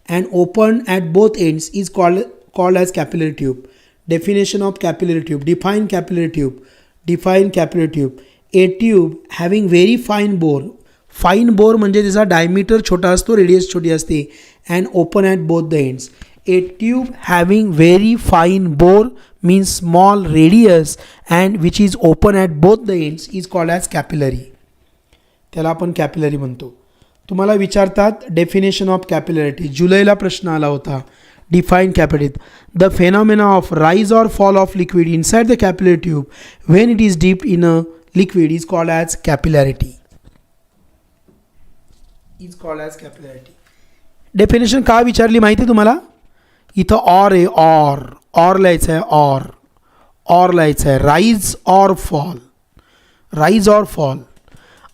and open at both ends is called as capillary tube. Definition of capillary tube. Define capillary tube. A tube having very fine bore. Fine bore म्हणजे त्याचा डायमीटर छोटा असतो, रेडियस छोटी असते. And open at both the ends. A tube having very fine bore means small radius and which is open at both the ends is called as capillary. त्याला आपण कॅपिलरी म्हणतो. तुम्हाला विचारतात डेफिनेशन ऑफ कॅपिलॅरिटी. जुलैला प्रश्न आला होता. Define capillary. The phenomena of rise or fall of liquid inside the capillary tube when it is deep in a liquid is called as capillarity. Definition का विचारली माहिती आहे तुम्हाला? इथं ऑर आहे. ऑर लिहायचं आहे. ऑर लिहायचं आहे. Rise or fall.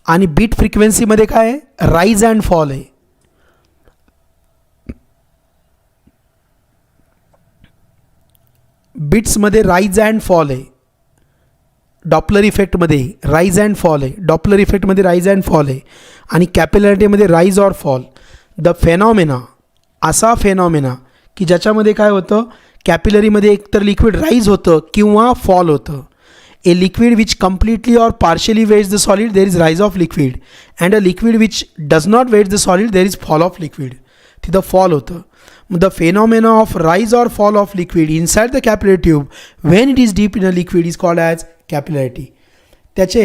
आणि बीट फ्रिक्वेन्सीमध्ये काय आहे? राईज अँड फॉल आहे. बीट्समध्ये राईज अँड फॉल आहे. डॉपलर इफेक्टमध्ये राईज अँड फॉल आहे. आणि कॅपिलॅरिटीमध्ये rise or fall. The phenomena, असा फेनॉमेना की ज्याच्यामध्ये काय होतं? कॅपिलरीमध्ये एकतर लिक्विड राईज होतं किंवा फॉल होतं. A liquid which completely or partially wets the solid there is rise of liquid and a liquid which does not wet the solid there is fall of liquid. तिथं फॉल होतं. The phenomena of rise or fall of liquid inside the capillary tube when it is deep in a liquid is called as capillarity. त्याचे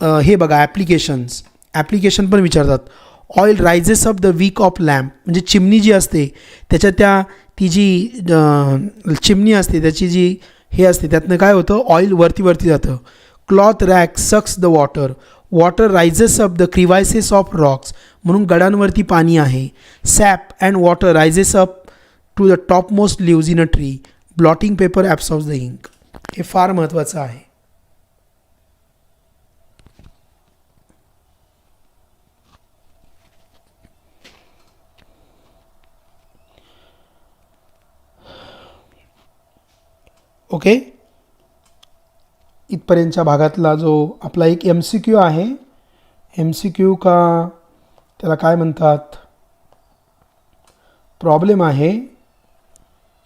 हे बघा ॲप्लिकेशन पण विचारतात. Oil rises up the wick of lamp. म्हणजे चिमणी जी असते त्याच्या ती जी चिमणी असते त्याची जी हे असते त्यातनं काय होतं? ऑइल वरती जातं. Cloth rack sucks the water rises up the crevices of rocks. म्हणून गडांवरती पाणी आहे. Sap and water rises up to the top most leaves in a tree. Blotting paper absorbs the ink. हे फार महत्त्वाचं आहे. ओके, इथपर्यंतच्या भागातला जो आपला एक MCQ आहे. MCQ का त्याला काय म्हणतात? प्रॉब्लेम आहे.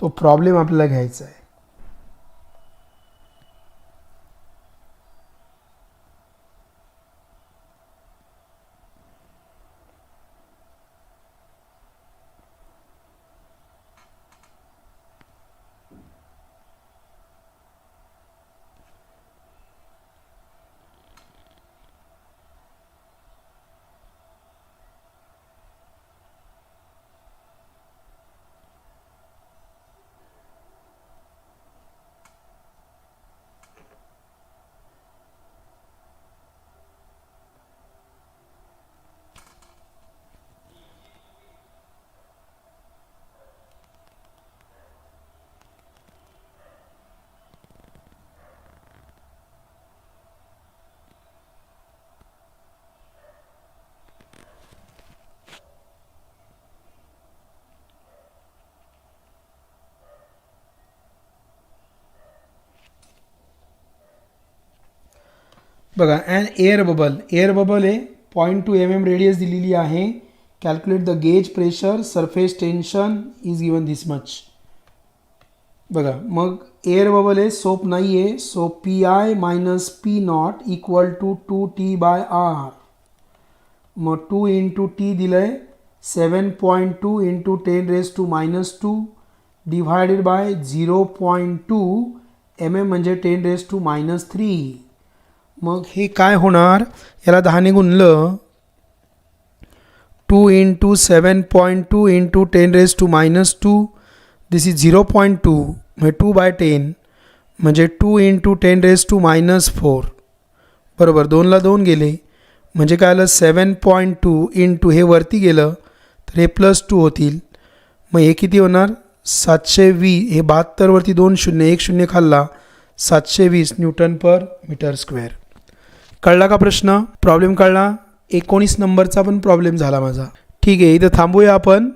तो प्रॉब्लेम आपल्याला घ्यायचा आहे. बघा, अँड एअर बबल आहे. 0.2 mm रेडियस दिलेली आहे. Calculate the gauge pressure. Surface tension is given this much. बघा, मग एअर बबल आहे. सोप नाही आहे. So PI minus P0 equal to 2T/R. मग 2 × T दिलं आहे. 7.2 × 10⁻² डिव्हायडेड बाय 0.2 mm म्हणजे 10⁻³ मग हे काय होणार? याला 10ने गुणलं. 2 × 7.2 × 10⁻². दिस इज 0.2 म्हणजे 2/10 म्हणजे 2 × 10⁻⁻4. बरोबर, 2ला 2 गेले म्हणजे काय आलं? 7.2 × हे वरती गेलं तर हे +2 होतील. मग हे किती होणार? 720. हे 72 वरती 2 शून्य, 1 शून्य खाल्ला. 720 Nm². कळला का प्रश्न? प्रॉब्लेम कळला? 19 नंबरचा पण प्रॉब्लेम झाला माझा. ठीक आहे, इथं थांबूया आपण.